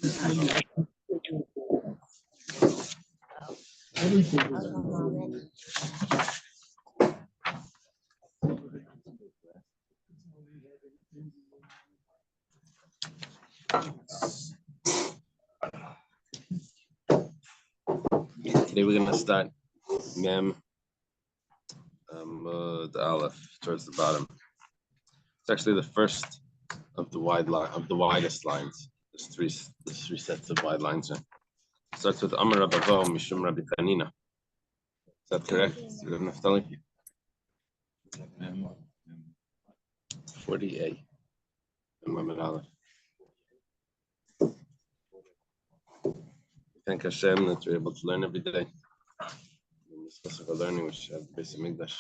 Today we're going to start Mem the Aleph towards the bottom. It's actually the first of the widest lines. There's three sets of wide lines. It starts with Amar Rabavo Mishum Rabbi Chanina. Is that correct? Is it Naftali? 40a. Mem Aleph. Thank Hashem that we're able to learn every day. In this process of learning, we should have the basic Mikdash.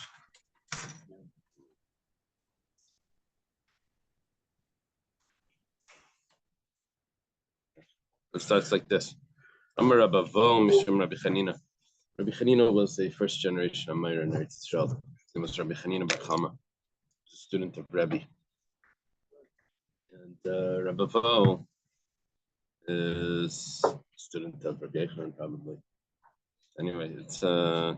It starts like this. Amar Rabavo Mishum Rabbi Chanina. Rabbi Chanina was a first generation Amir in Eretz Yisrael. He was Rabbi Chanina Bar Chama, a student of Rebbe. And Rabavo is a student of Rabbi Yechon, probably. Anyway, it's a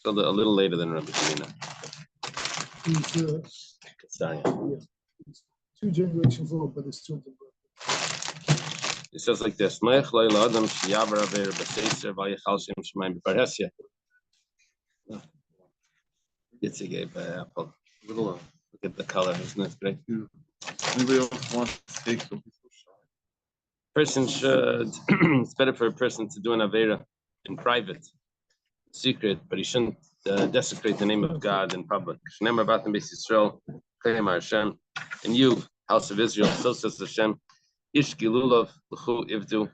little later than Rabbi Chanina. He's 2 generations old, but it's still the brother. It says like this: It's a gay apple. Look at the color, isn't it great? Anybody else want to take some? Person should. It's better for a person to do an avera in private, secret, but he shouldn't desecrate the name of God in public. And you, house of Israel, so says Hashem. Ish gilulav l'chu ivdu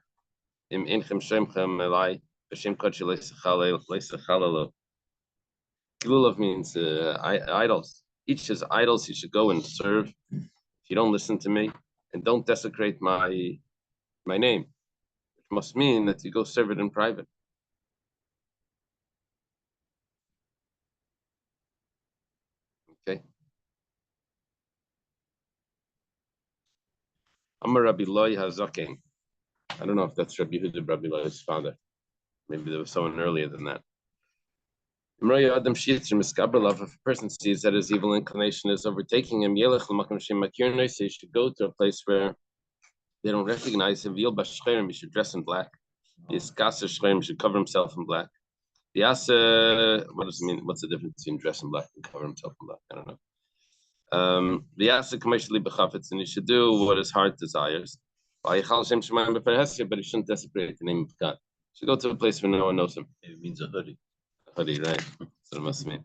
im inchem shemchem elai b'shem kodshi leisachalelo. Gilulav means idols. Each has idols he should go and serve. If you don't listen to me and don't desecrate my name, it must mean that you go serve it in private. Okay. Amar Rabbi Loi Hazaken. I don't know if that's Rabbi Yehuda, Rabbi Loi's father. Maybe there was someone earlier than that. If a person sees that his evil inclination is overtaking him, he should go to a place where they don't recognize him. He should dress in black. He should cover himself in black. What does it mean? What's the difference between dress in black and cover himself in black? I don't know. And he should do what his heart desires. But he shouldn't desecrate the name of God. He should go to a place where no one knows him. It means a hoodie. A hoodie, right? That's what it must mean.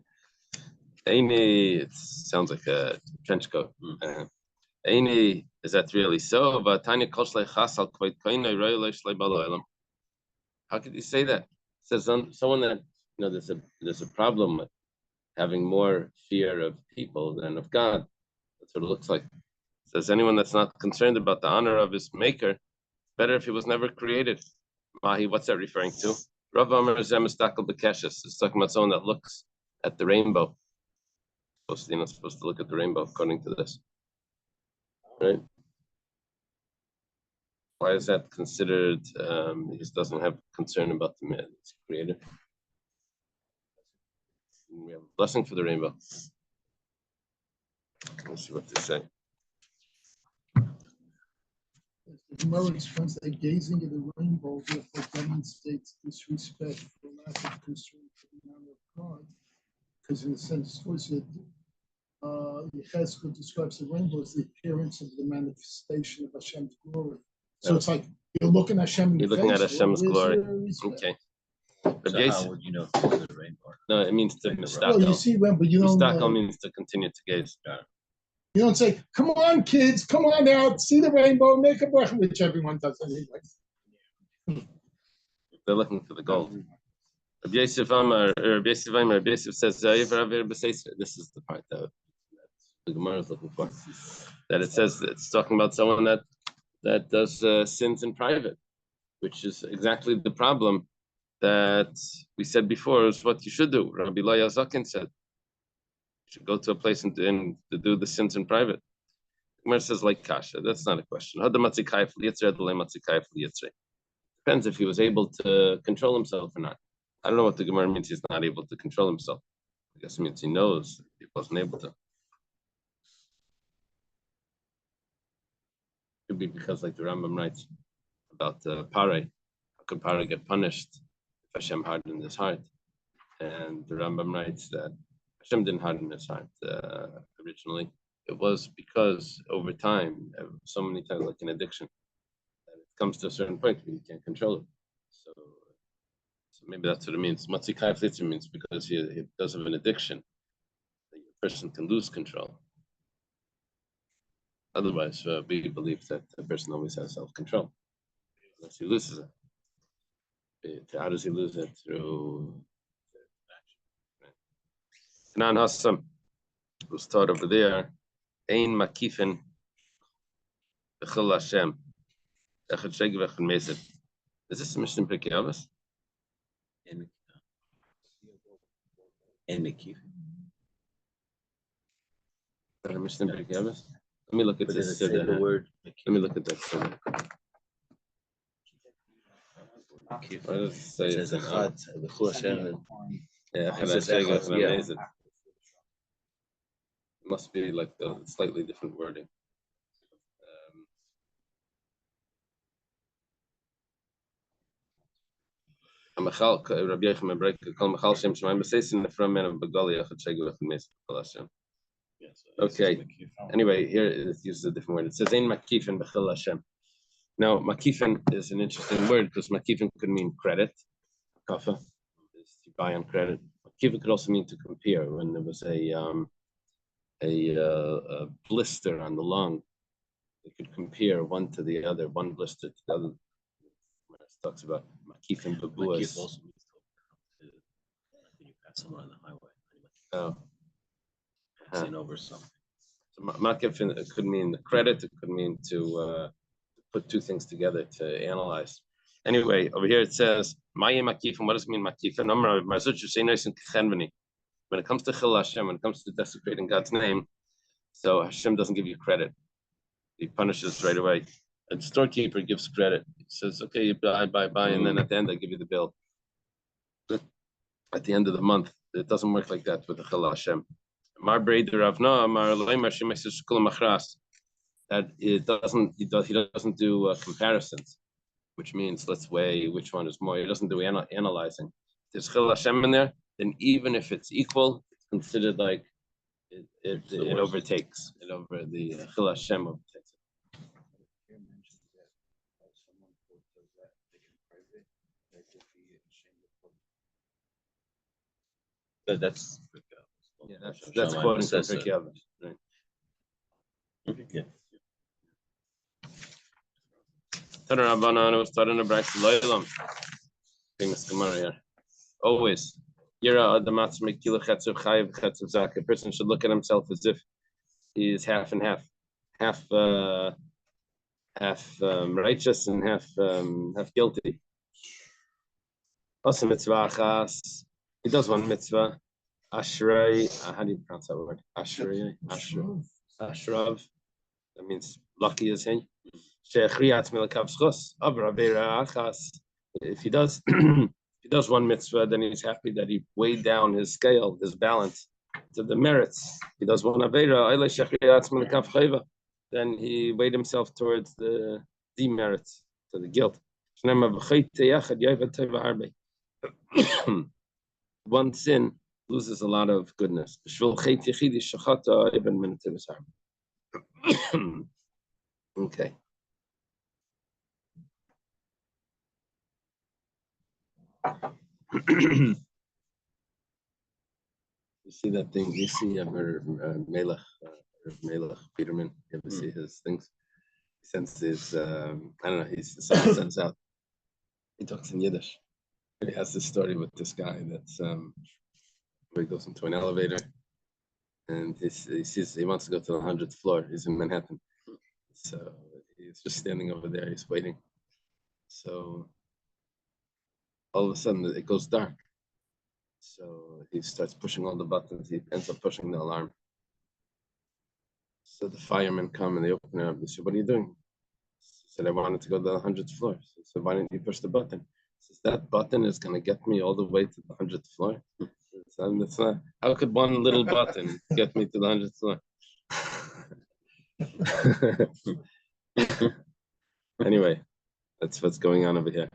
It sounds like a trench coat. Is that really so? How could you say that? It says someone that there's a problem with having more fear of people than of God. That's what it looks like. It says anyone that's not concerned about the honor of his maker, better if he was never created. Mahi, what's that referring to? Rav Amar Zemistakal Bekeshes is talking about someone that looks at the rainbow. Supposed to look at the rainbow according to this. Right? Why is that considered? He just doesn't have concern about the man, his creator. We have a blessing for the rainbow. Let's see what they say. The Gemara explains that gazing at the rainbow therefore demonstrates disrespect for lack of concern for the honor of God. Because in a sense, Yechezkel describes the rainbow as the appearance of the manifestation of Hashem's glory. So it's like you're looking at Hashem. You're looking at Hashem's glory. Okay. But So how would you know if it's the rainbow? No, it means to mistakel. Well, you see rainbow, you don't. Mistakel means to continue to gaze. You don't say, "Come on, kids, come on out, see the rainbow, make a bracha," which everyone does anyway. They're looking for the gold. Rabbi Yosef says, this is the part that the Gemara is looking for. That it says it's talking about someone that does sins in private, which is exactly the problem that we said before is what you should do. Rabbi Loya Zakin said, you should go to a place and to do the sins in private. Gemara says like kasha. That's not a question. Depends if he was able to control himself or not. I don't know what the Gemara means. He's not able to control himself. I guess it means he knows he wasn't able to. Could be because, like the Rambam writes about Pare, how could Pare get punished if Hashem hardened his heart? And the Rambam writes that Hashem didn't harden his heart originally. It was because over time, so many times, like an addiction, that it comes to a certain point where you can't control it. So maybe that's what it means. Matzi Kaif Litzer means because because of an addiction, the person can lose control. Otherwise, we believe that the person always has self-control, unless he loses it. How does he lose it? Through action. Kanan Hassam was taught over there. Ein Makifin B'chil Hashem Echad Shegi V'Echad Mesid. Is this a Mishnah in Pirkei Avos? And Makif. Is that a Mishnah in Pirkei Avos? Let me look at this. The word. Let me look at that. Why does it say It says Echad B'chil Hashem. Yeah, It says Echad, yeah. It must be like a slightly different wording. Okay. Anyway, here it uses a different word. It says "Ein Makifin B'chil Hashem." Now, Makifin is an interesting word because Makifin could mean credit. Kafa is to buy on credit. Makifin could also mean to compare. When there was a blister on the lung, they could compare one to the other, one blister to the other. It talks about Makifin Babuas. Makif also means to when you pass someone on the highway. Oh. Passing over something. So Makifin, it could mean the credit, it could mean to put two things together to analyze. Anyway, over here it says, Maya Makifin, what does it mean Makifin? When it comes to Chil Hashem, when it comes to desecrating God's name, so Hashem doesn't give you credit. He punishes right away. A storekeeper gives credit. He says, okay, you buy, and then at the end I give you the bill. But at the end of the month, it doesn't work like that with the Chil Hashem. That he doesn't do comparisons, which means let's weigh which one is more. He doesn't do analyzing. If there's Chil Hashem in there, then even if it's equal, it's considered like it overtakes. It over the Chil Hashem overtakes it. But that's that's quoting from Pirkei Avos, right? Yeah. Famous Gemara here. Always. A person should look at himself as if he is half and half. Half righteous and half guilty. He does one mitzvah. Ashrei, how do you pronounce that word? Ashrei, Ashrav. That means lucky is he. If he does one mitzvah, then he's happy that he weighed down his scale, his balance to the merits. If he does one aveira, then he weighed himself towards the demerits, to the guilt. One sin loses a lot of goodness. Okay. You see that thing? You see Melech Peterman? You ever see his things? He sends his, I don't know, someone sends out. He talks in Yiddish. He has this story with this guy that's where he goes into an elevator and he wants to go to the 100th floor. He's in Manhattan. So he's just standing over there, he's waiting. So all of a sudden it goes dark. So he starts pushing all the buttons. He ends up pushing the alarm. So the firemen come and they open it up. They said, "What are you doing?" He said, "I wanted to go to the 100th floor." So I said, "Why didn't you push the button?" He says, "That button is going to get me all the way to the 100th floor." It's not, how could one little button get me to the 100th floor? Anyway, that's what's going on over here.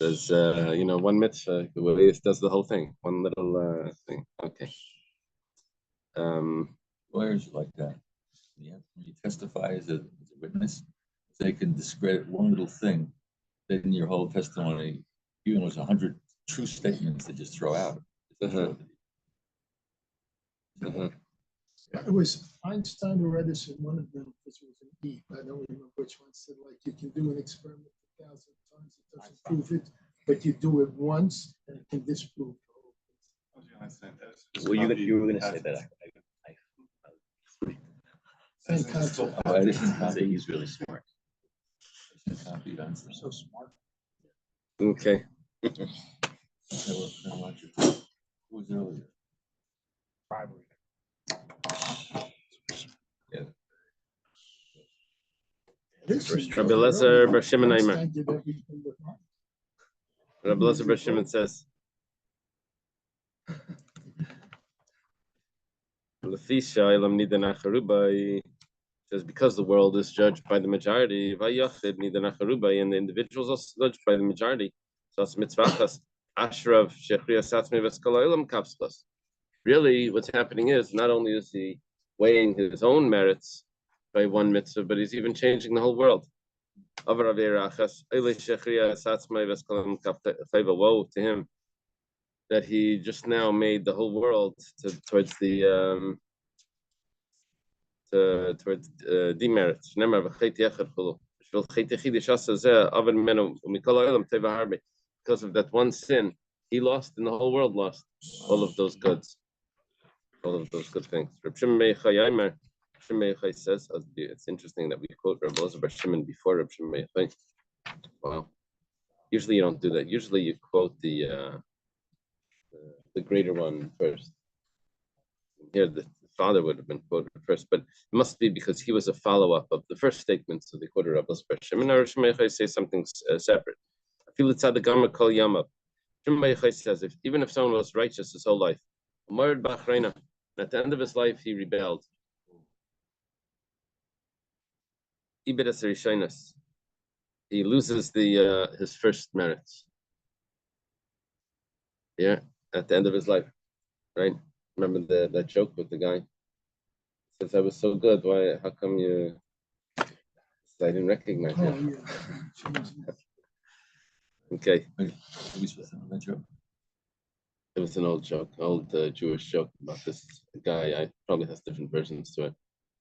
There's, one mitzvah, the way it does the whole thing, one little thing. Okay. Lawyers like that. Yeah, when you testify as a witness, they can discredit one little thing, then your whole testimony, even though it's 100 true statements, they just throw out. It was Einstein or Edison, one of them, because it was an E. I don't remember which one said, like, you can do an experiment 1,000 times, it doesn't prove it, but you do it once and it can disprove the whole thing. Well, you were going to say that. Same concept. Edison I'd say copied, he's really smart. copied Einstein. So smart. Okay. Who was earlier? Bribery. Yeah. Rabbi Eliezer Bar Shimon Aimer. Einstein did everything with Mark. Rabbi Eliezer Bar Shimon says, says because the world is judged by the majority, and the individuals also judged by the majority. So it's mitzvachas ashrav shechriya satzmei v'skala'ilam kapslas. Really, what's happening is not only is he weighing his own merits by one mitzvah, but he's even changing the whole world. Woe to him that he just now made the whole world towards the towards demerits. Because of that one sin, he lost, and the whole world lost all of those goods, all of those good things. Reb Shimon Meichai says, it's interesting that we quote Reb Eliezer Bar Shimon before Reb Shimon Meichai. Wow. Usually you don't do that. Usually you quote the greater one first. Here the father would have been quoted first, but it must be because he was a follow-up of the first statement, so they quoted Reb Eliezer Bar Shimon. Now Reb Shimon Meichai say something separate. I feel it's at the Gama Kol Yamav. Shimon Meichai says, even if someone was righteous his whole life, at the end of his life he rebelled. He loses his first merits. Yeah, at the end of his life, right? Remember that joke with the guy? He says, "I was so good. Why? How come you?" I didn't recognize you. Okay. Wait, who was with him on that joke? It was an old joke, Jewish joke about this guy. I probably has different versions to it,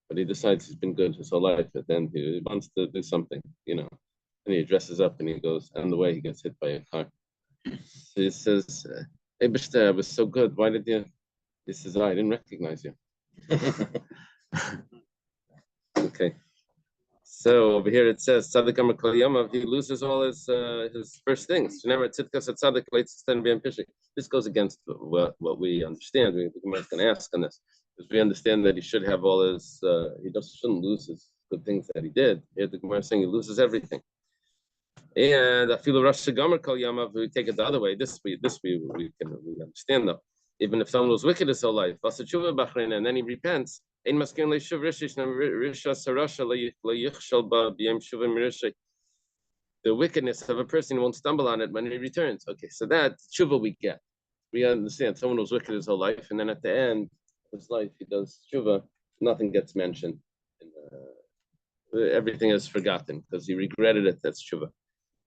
but he decides he's been good his whole life, but then he wants to do something, and he dresses up and he goes, and on the way he gets hit by a car. So he says, "Hey, Bishter, I was so good. Why did you?" He says, "I didn't recognize you." Okay. So over here it says Tzaddik Amar Kol Yamav, he loses all his first things. This goes against what we understand. The Gemara is going to ask on this, because we understand that he should have all his. He shouldn't lose his good things that he did. Here the Gemara is saying he loses everything. And I feel Rosh Hashanah Kol Yamav, we take it the other way. This we understand though. Even if someone was wicked his whole life, and then he repents. The wickedness of a person won't stumble on it when he returns. Okay, so that tshuva we get. We understand someone was wicked his whole life, and then at the end of his life he does tshuva. Nothing gets mentioned. Everything is forgotten because he regretted it. That's tshuva.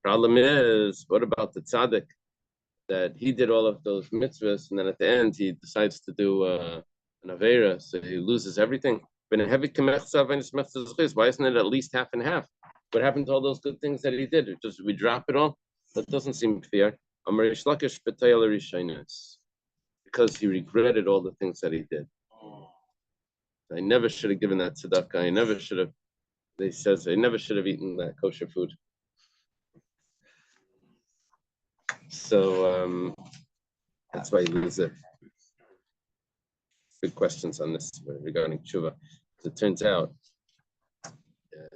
Problem is, what about the tzaddik that he did all of those mitzvahs, and then at the end he decides to do an avera, so he loses everything. Why isn't it at least half and half? What happened to all those good things that he did? We drop it all? That doesn't seem fair. Because he regretted all the things that he did. I never should have given that tzedakah. I never should have. He says I never should have eaten that kosher food. So that's why he loses it. Good questions on this regarding tshuva. As it turns out,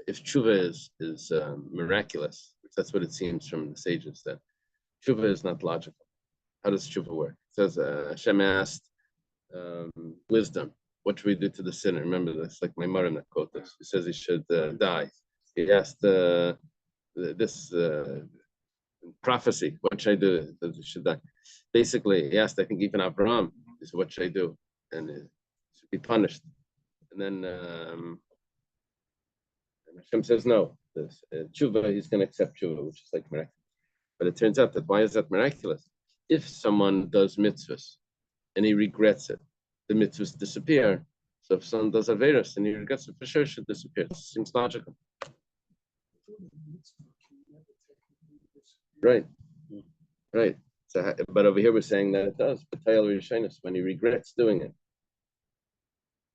if tshuva is miraculous, which that's what it seems from the sages, that tshuva is not logical. How does tshuva work? It says Hashem asked wisdom, what should we do to the sinner? Remember this, like my mother that quote this. He says he should die. He asked this prophecy, what should I do? He should die. Basically, he asked, I think even Abraham, he said, what should I do? And he should be punished. And then and Hashem says no. This tshuva, he's going to accept tshuva, which is like miraculous. But it turns out that why is that miraculous? If someone does mitzvahs and he regrets it, the mitzvahs disappear. So if someone does averus and he regrets it, for sure it should disappear. It seems logical. Right. Right. So, but over here we're saying that it does. But when he regrets doing it.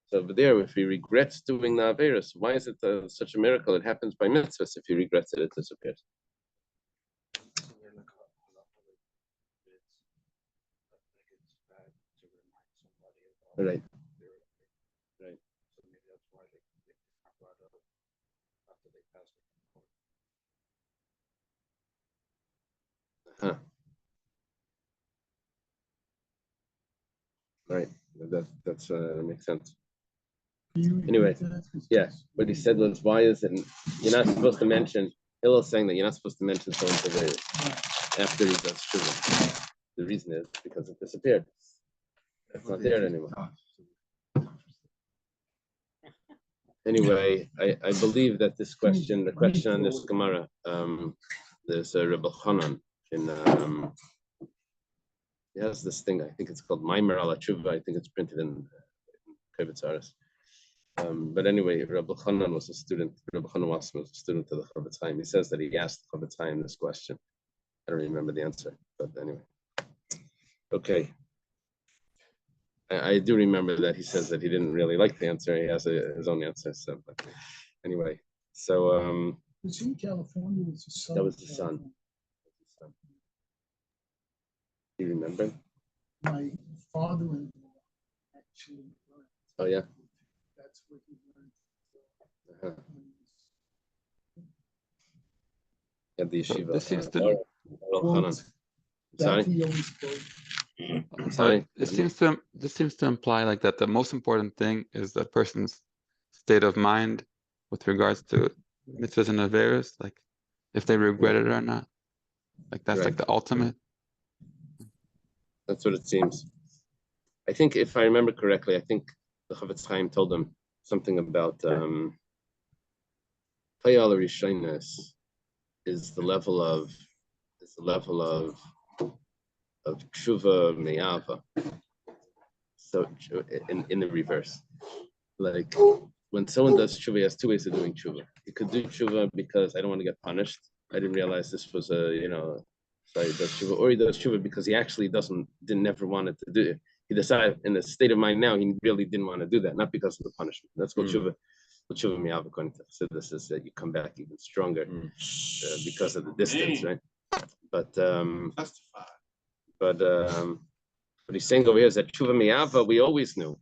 So over there, if he regrets doing the averus, why is it such a miracle? It happens by mitzvahs. If he regrets it, it disappears. Right. Right. So maybe that's why they brought it up after they passed Huh. Right. That makes sense. Anyway, yeah. What he said was, why is it you're not supposed to mention? Hillel's saying that you're not supposed to mention someone after he does tshuva. The reason is because it disappeared. It's not there anymore. Anyway, I believe that this question, the question on this Gemara, there's a Rebbe Chanan in he has this thing, I think it's called Maimer ala Tshuva. I think it's printed in Kibbutz Aris. But anyway, Rebbe Chanan was a student. Rebbe Chanan was a student of the Chofetz Chaim. He says that he asked the Chofetz Chaim this question. I don't remember the answer, but anyway. Okay. I do remember that he says that he didn't really like the answer. He has his own answer. So, but anyway, so was in California. Was the son? That was the son. Do you remember? My father-in-law actually learned. Oh yeah. That's what he learned. At the yeshiva. This seems to. Sorry. That he always spoke. Sorry. This seems to imply like that the most important thing is the person's state of mind with regards to mitzvahs and averus, like if they regret it or not. Like that's like the ultimate. That's what it seems. I think if I remember correctly, I think the Chofetz Chaim told them something about Chayal Rishonos is the level of tshuva me'ava. So in the reverse, like when someone does tshuva, he has two ways of doing tshuva. He could do tshuva because I don't want to get punished. I didn't realize this was so he does tshuva, or he does tshuva because he actually didn't ever wanted to do it. He decided in the state of mind now he really didn't want to do that, not because of the punishment. That's what tshuva me'ava according to so this is that you come back even stronger because of the distance, right? But what he's saying over here is that tshuva me'ava we always knew.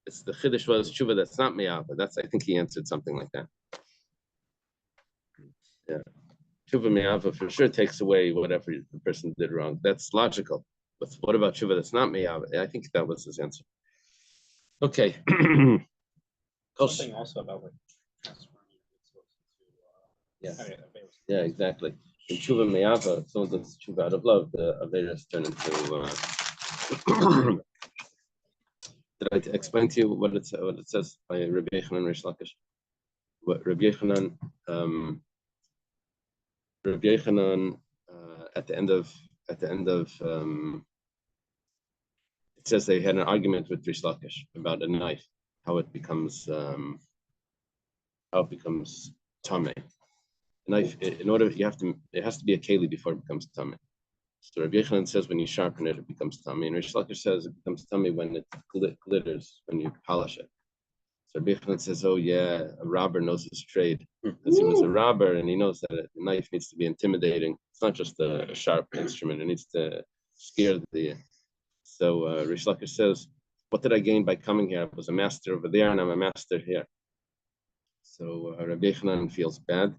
It's the chiddush was tshuva that's not me'ava. That's I think he answered something like that. Yeah, tshuva me'ava for sure takes away whatever the person did wrong. That's logical. But what about tshuva that's not me'ava? I think that was his answer. Okay. something also about like transferring mitzvahs to yeah, exactly. In tshuva me'ava, someone does tshuva out of love, the averus turn into. Did I explain to you what it says by Rabbi Yochanan Reish Lakish? What Rabbi Yochanan at the end of it says they had an argument with Reish Lakish about a knife, how it becomes tamei. Knife, in order it has to be a keli before it becomes tamei. So Rabbi Yochanan says when you sharpen it, it becomes tamei, and Reish Lakish says it becomes tamei when it glitters, when you polish it. So Rabbi Yochanan says, oh yeah, a robber knows his trade. Because he was a robber and he knows that a knife needs to be intimidating. It's not just a sharp instrument, it needs to scare the. So Reish Lakish says, what did I gain by coming here? I was a master over there and I'm a master here. So Rabbi Yochanan feels bad,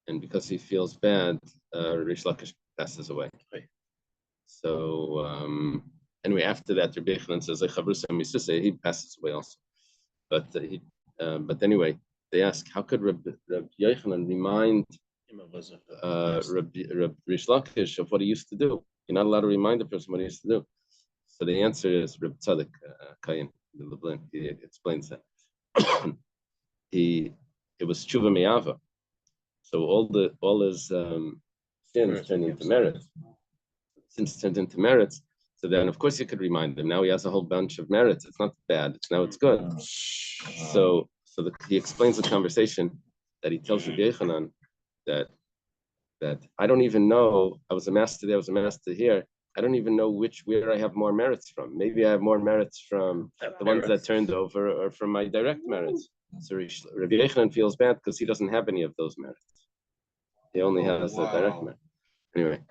and because he feels bad, Rish Lakish passes away. So anyway, after that, Rabbi Yochanan says, he passes away also. But anyway, they ask, how could Rabbi Yochanan remind Rabbi Rish Lakish of what he used to do? You're not allowed to remind a person what he used to do. So the answer is Reb Tzadok Kayin Lublin. He explains that. It was tshuva me'ava. So all his sins turned into merits. Since turned into merits, so then of course you could remind him. Now he has a whole bunch of merits. It's not bad. It's good. So he explains the conversation that he tells Rabbi Yochanan that I don't even know. I was a master there. I was a master here. I don't even know where I have more merits from. Maybe I have more merits from the ones that turned over or from my direct merits. So Rabbi Yochanan feels bad because he doesn't have any of those merits. He only has a direct merit. Anyway.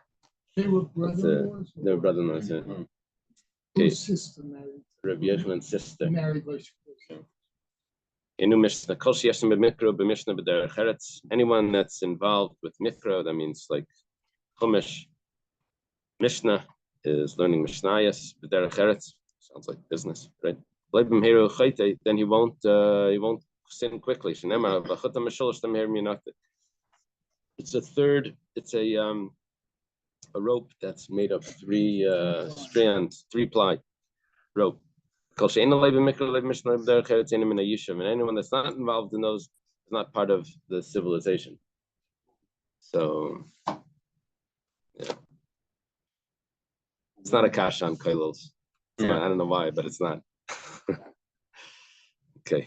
They were brother-in-laws? They were brother-in-laws. Yeah. Whose sister married? Rabbi Yochanan's sister. Married like Anyone that's involved with mikro, that means like Chumash, Mishnah is learning Mishnayos, b'derech eretz, sounds like business, right? Then he won't sin quickly. It's a rope that's made of three strands, 3-ply rope. And anyone that's not involved in those is not part of the civilization. So, yeah. It's not a kash on koilels. I don't know why, but it's not. Okay.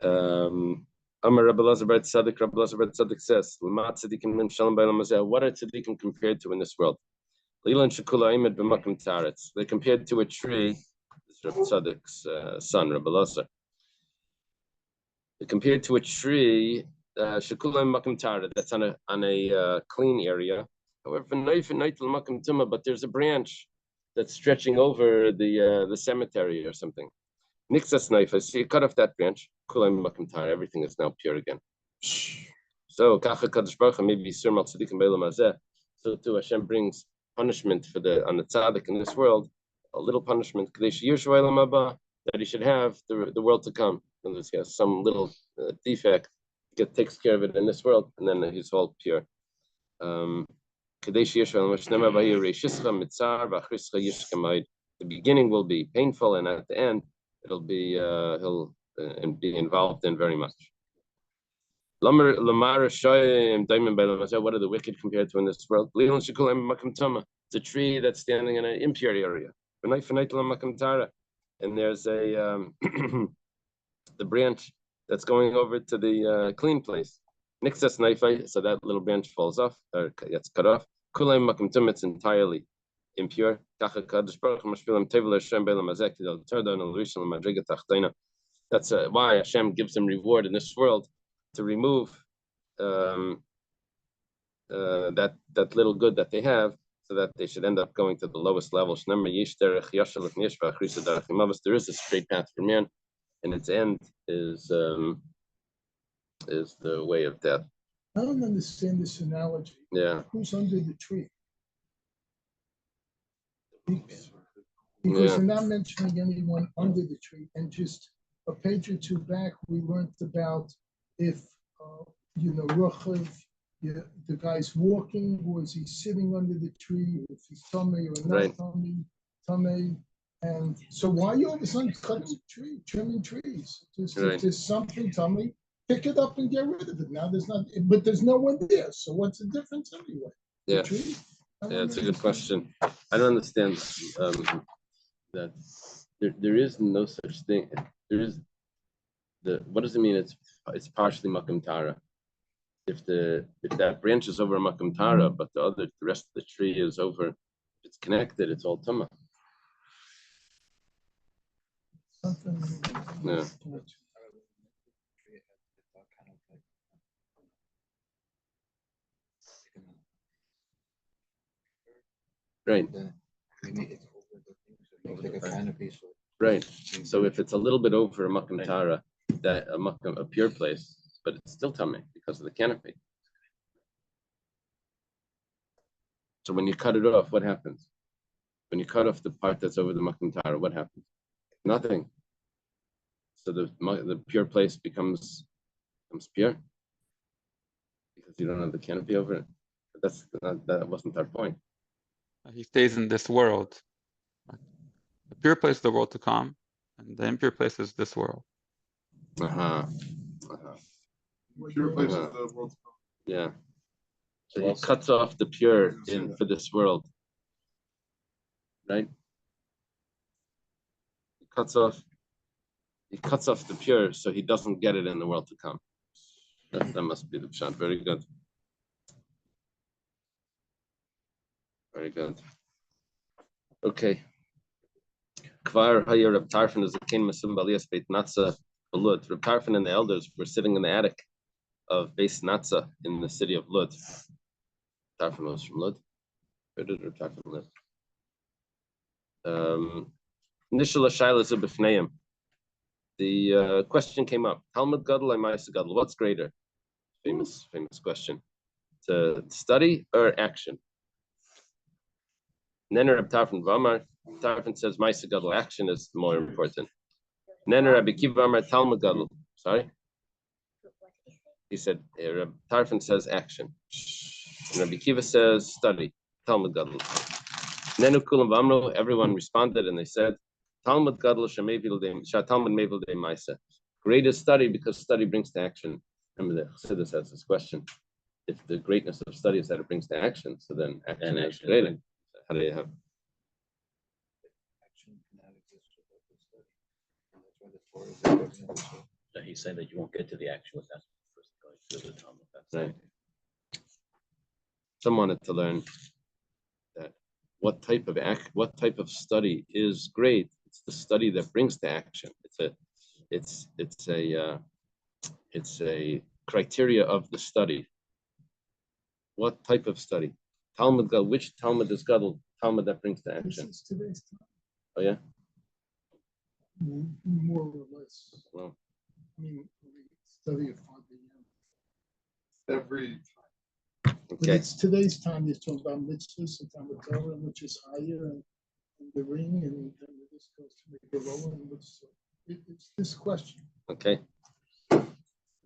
Amar Rabbi Elazar bar Tzadok, Rabbi Elazar bar Tzadok says, what are tzaddikim compared to in this world? They're compared to a tree. This is Rabbi Tzadok's son, Rabbi Elazar. They're compared to a tree that's on a clean area. However, but there's a branch that's stretching over the cemetery or something. Nixas knife, so you cut off that branch, everything is now pure again. So maybe so too Hashem brings punishment on the tzaddik in this world, a little punishment that he should have the world to come. And he has some little defect, takes care of it in this world, and then he's all pure. The beginning will be painful, and at the end it'll be he'll be involved in very much. What are the wicked compared to in this world? It's a tree that's standing in an impure area. And there's a the branch that's going over to the clean place. Nixas naifai, so that little branch falls off or gets cut off. It's entirely impure. That's why Hashem gives them reward in this world to remove that little good that they have, so that they should end up going to the lowest level. There is a straight path for man, and its end is the way of death. I don't understand this analogy. Yeah. Who's under the tree? Because you're not mentioning anyone under the tree. And just a page or two back, we learned about if Ruchav, the guy's walking, or is he sitting under the tree, if he's tummy or not tummy. And so why you all of a sudden cutting trimming trees? If there's something tummy, pick it up and get rid of it. Now there's not, but there's no one there. So what's the difference anyway? Yeah, it's a good question. I don't understand that there is no such thing. There is what does it mean? It's partially makam tara. If that branch is over makam tara, but the rest of the tree is over, it's connected. It's all tama. Yeah. Right. Right. So if it's a little bit over makam tara, a pure place, but it's still tummy because of the canopy. So when you cut it off, what happens? When you cut off the part that's over the makom tara, what happens? Nothing. So the pure place becomes pure because you don't have the canopy over it. But that wasn't our point. He stays in this world. The pure place is the world to come, and the impure place is this world. Pure place is the world. Yeah. So he cuts off the pure for this world. Right? He cuts off the pure so he doesn't get it in the world to come. That must be the pshat. Very good. Very good. Okay. Kvar Hayir Reb Tarfon is a king Masim Balias Beit Natza Lud. Reb Tarfon and the elders were sitting in the attic of Beis Natza in the city of Lud. Tarfon was from Lud. Where did Reb Tarfon live? Nishal Ashayla Zubifneim. The question came up: Talmud Gadol or Ma'aseh Gadol? What's greater? Famous question. To study or action? Nenner Reb Tarfon Vamar. Tarfon says Ma'aseh Gadol, action is more important. Nenner Rabbi Kiva Vamar Talmud Gadol. Sorry. He said Reb Tarfon says action. And Rabbi Kiva says study. Talmud Gadol. Nenu Kulam Vamro. Everyone responded and they said Talmud Gadol Talmud Mevel De Ma'aseh. Greatest study because study brings to action. Remember the Chassidus has this question: if the greatness of study is that it brings to action, so then action is greater. How do you have? So he's saying that you won't get to the action without first going through the Talmud. That's right. Some wanted to learn that what type of study is great. It's the study that brings to action. It's a criteria of the study. What type of study? Talmud Gadol. Which Talmud is Gadol? Talmud that brings to action. Today's time. Oh yeah. More or less. Well, I mean, we study it every time. But Okay. it's today's time. You're talking about mitzvahs and Talmud Torah, which is higher, and the ring, and this goes to make the lower, and it's this question. Okay.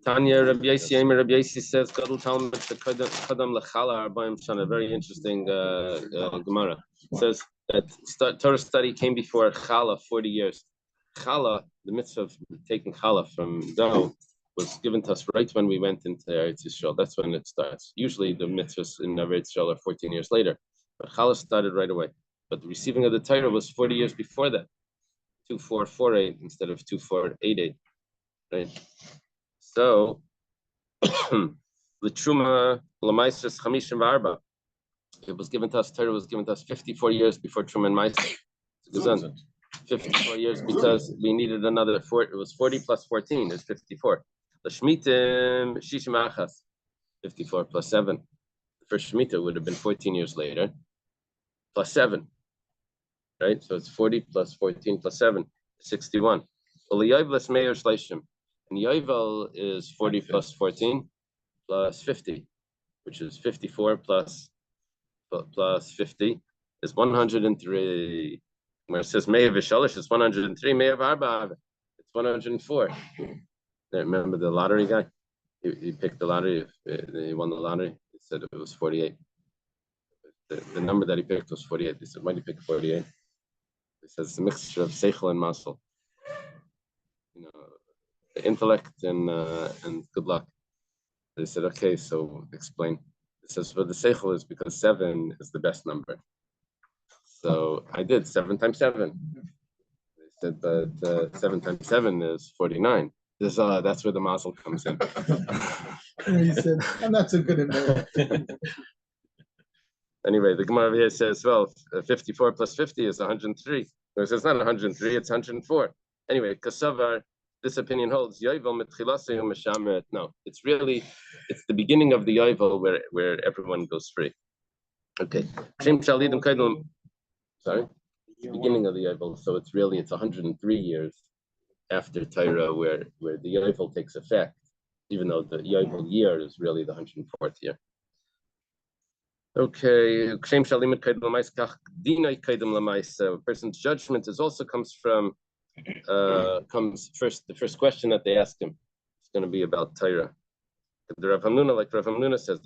Tanya Rabbi Yossi says, "Gadol Talmud Kadam Lechala Arbaim Shana." Very interesting Gemara. It says that Torah study came before Chala 40 years. Chala, the mitzvah of taking Chala from dough, was given to us right when we went into Eretz Yisrael. That's when it starts. Usually the mitzvahs in Eretz Yisrael are 14 years later, but Chala started right away. But the receiving of the Torah was 40 years before that, 2448 instead of 2488, right? So, the Truma Lamaisras Chamishim V'Arba. It was given to us. Torah was given to us 54 years before Truma and Ma'aser. 54 years because we needed another 4. It was 40 plus 14 is 54. The Shmitim Shishim Achas, 54 plus 7. The first Shemitah would have been 14 years later, plus 7. Right? So it's 40 plus 14 plus 7, 61. And Yovel is 40 plus 14 plus 50, which is 54 plus 50 is 103. Where it says Me'av V'Shalish, it's 103. Me'av Arba, it's 104. Remember the lottery guy? He picked the lottery. He won the lottery. He said it was 48. The number that he picked was 48. He said, why did you pick 48? He says it's a mixture of seichel and muscle. You know, the intellect and good luck. They said, okay, so explain. It says, for the seichel is because 7 is the best number. So I did 7 times 7. They said, but 7 times 7 is 49. That's where the mazel comes in. And he said, I'm not so good at math. Anyway, the Gemara here says, well, 54 plus 50 is 103. No, it's not 103, it's 104. Anyway, Kasavar, this opinion holds. No, it's the beginning of the Yovel where everyone goes free. Okay. Sorry? Beginning of the Yovel, so it's 103 years after Torah where the Yovel takes effect, even though the Yovel year is really the 104th year. Okay, a person's judgment comes first. The first question that they ask him is going to be about Torah. The Rav Hamnuna, like Rav Hamnuna says,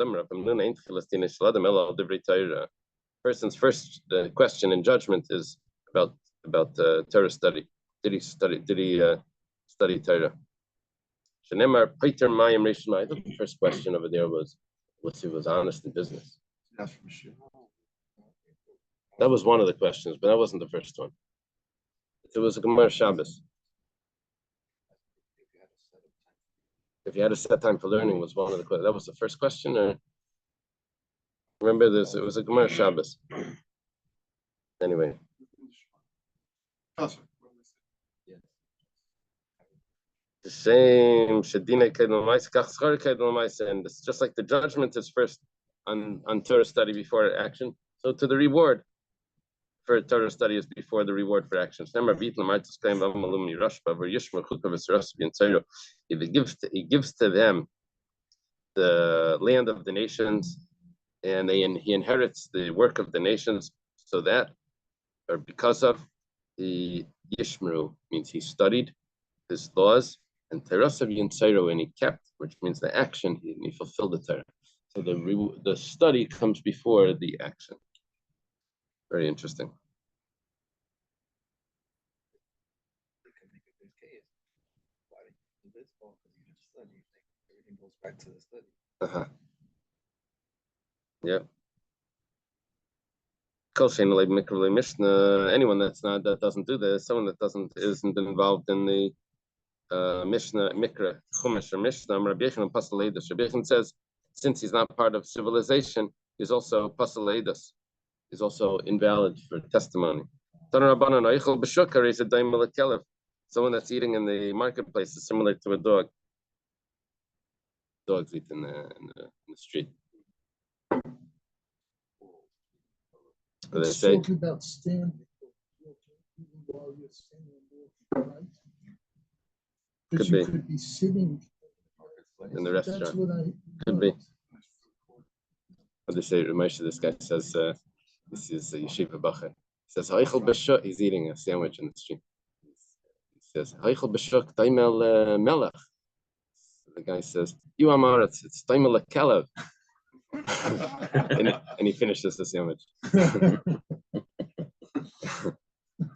person's first question in judgment is about Torah study. Did he study Torah? The first question over there was if he was honest in business. That was one of the questions, but that wasn't the first one. It was a Gemara Shabbos. If you had a set time for learning was one of the questions. That was the first question, or remember this? It was a Gemara Shabbos. Anyway. The same, and it's just like the judgment is first on Torah study before action. So to the reward for Torah study is before the reward for action. He gives to them the land of the nations, and he inherits the work of the nations, so that, or because of, the Yishmru means he studied his laws, and Terasav Yinsairo, and he kept, which means the action, he fulfilled the Torah. So the study comes before the action. Very interesting. Yeah. Anyone that doesn't do this, someone that isn't involved in the Mishnah, Mikra, Chumash, or Mishnah, Rabbi Yechon Pasal Eidos. Rabbi Yechon says, since he's not part of civilization, he's also Pasal Eidos. He's also invalid for testimony. Someone that's eating in the marketplace is similar to a dog. Dogs eat in the street. They say talking about standing while you're standing, right? Because you could be sitting in the restaurant. That's what I could be. What they say, Ramesha, this guy says, this is a yeshiva bacher. He says, he's eating a sandwich in the street. He says, Daimel Melech. The guy says, you Amaretz, it's Daimel Kelev. and he finishes the sandwich.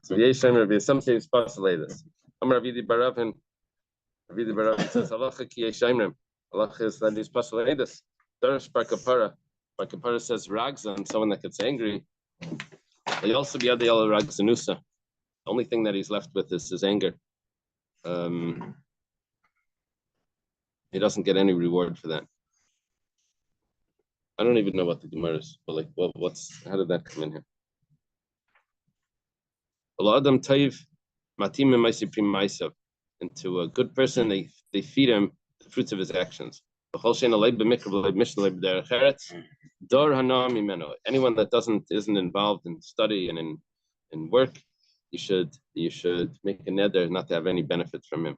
So some say it's postulated. Ravidi Baravin says halacha ki yeshaimrim. Halacha is that he's postulated. Darash Barkapara. Barkapara says ragzan, someone that gets angry. He also be the yellow ragzanusa. The only thing that he's left with is his anger. He doesn't get any reward for that. I don't even know what the Gemara is, but like, how did that come in here? And to a good person, they feed him the fruits of his actions. Anyone that isn't involved in study and in work, you should make a neder not to have any benefit from him.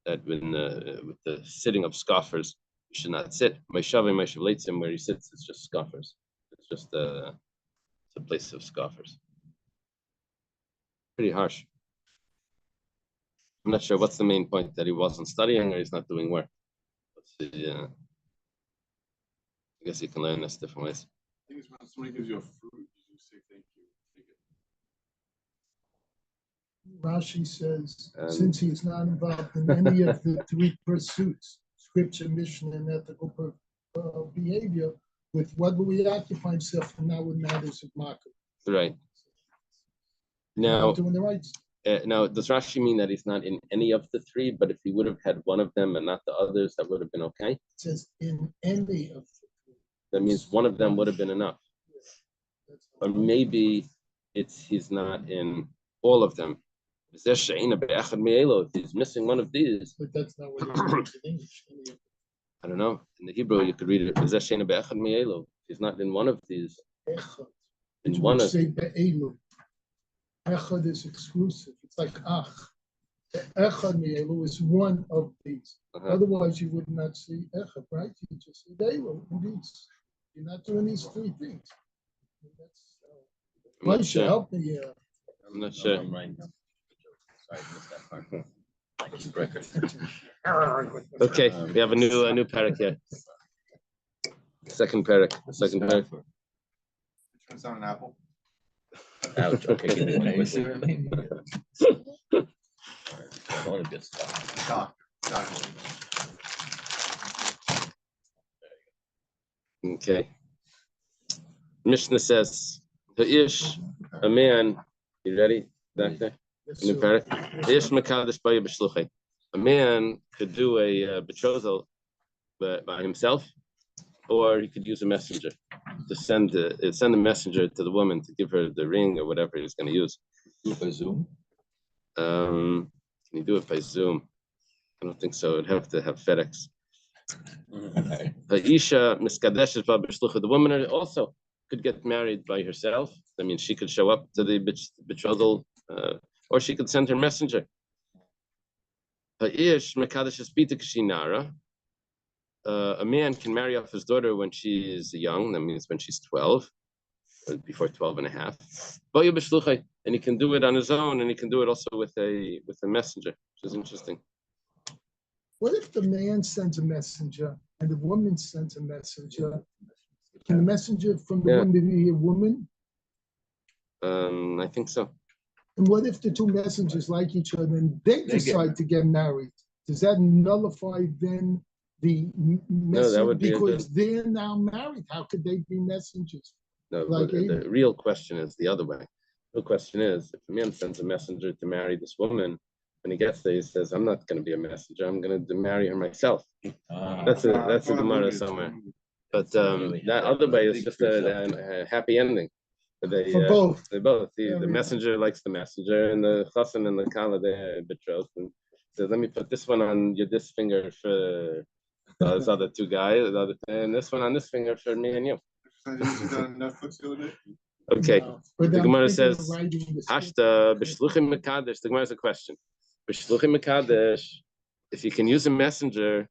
That with the sitting of scoffers, you should not sit. Where he sits, it's just scoffers. It's just it's a place of scoffers. Pretty harsh. I'm not sure what's the main point, that he wasn't studying or he's not doing work. I guess you can learn this different ways. I think it's when somebody gives you a fruit, you say thank you. Rashi says, since he's not involved in any of the three pursuits, scripture, mission, and ethical behavior, with what will he occupy himself and now with matters of market. Right. Now, doing the right. Now, does Rashi mean that he's not in any of the three, but if he would have had one of them and not the others, that would have been okay? It says in any of the three. That means one of them would have been enough. Or maybe he's not in all of them. If he's missing one of these. But that's not what it means in English. I don't know. In the Hebrew, you could read it. He's not in one of these. In one of Echad is exclusive. It's like ach. Echad mi'elu is one of these. Otherwise, you would not see echad, right? You just see Elu in these. You're not doing these three things. That's, I'm not Moshe, sure. help me. I'm not sure. I'm right. Sorry, I missed that part. I keep record. Okay, we have a new parak here. Second parak. Second parak. Turns down an apple. Ouch, okay, give me my whistle. I want to get stuck. Doc. Okay. Mishnah says, the ish, a man, you ready? Back there? New parak. The ish mekadesh baya b'shluchei. A man could do a betrothal by himself, or he could use a messenger to send a messenger to the woman to give her the ring or whatever he's going to use. Do it by Zoom? Can you do it by Zoom? I don't think so. It'd have to have FedEx. The woman also could get married by herself. I mean, she could show up to the betrothal, or she could send her messenger. A man can marry off his daughter when she is young. That means when she's 12, before 12 and a half. And he can do it on his own, and he can do it also with a messenger, which is interesting. What if the man sends a messenger and the woman sends a messenger? Can the messenger from the woman be a woman? I think so. And what if the two messengers like each other and they decide to get married? Does that nullify then the messenger? that would be because they're now married. How could they be messengers? No, Like the real question is the other way. The real question is, if a man sends a messenger to marry this woman, when he gets there, he says, "I'm not going to be a messenger. I'm going to marry her myself." That's a Gemara somewhere. But that other way is just a happy ending. They, For both. They both. The messenger likes the messenger, and the chassan and the kala, they're betrothed. And says, "Let me put this one on this finger for those other two guys, and this one on this finger for me and you." Okay. The Gemara says, "Hashta b'shluchim mekadesh." The Gemara has a question. B'shluchim mekadesh. If you can use a messenger,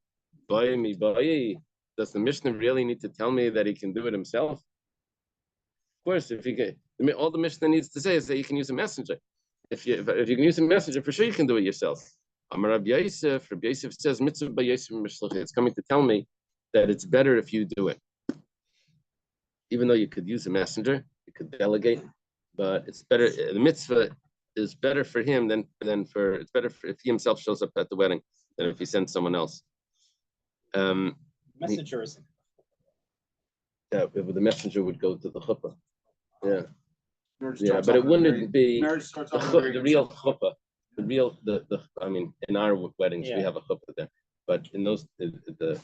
does the Mishnah really need to tell me that he can do it himself? Of course, if you can, all the Mishnah needs to say is that you can use a messenger. If you can use a messenger, for sure you can do it yourself. Amar Rabbi Yosef says, "Mitzvah b'Yosef b'shluchim." It's coming to tell me that it's better if you do it. Even though you could use a messenger, you could delegate, but it's better. The mitzvah is better for him than it's better if he himself shows up at the wedding than if he sends someone else. Messenger is. Yeah, but the messenger would go to the chuppah. Yeah, but it wouldn't be the real chuppah. I mean, in our weddings we have a chuppah there, but in those the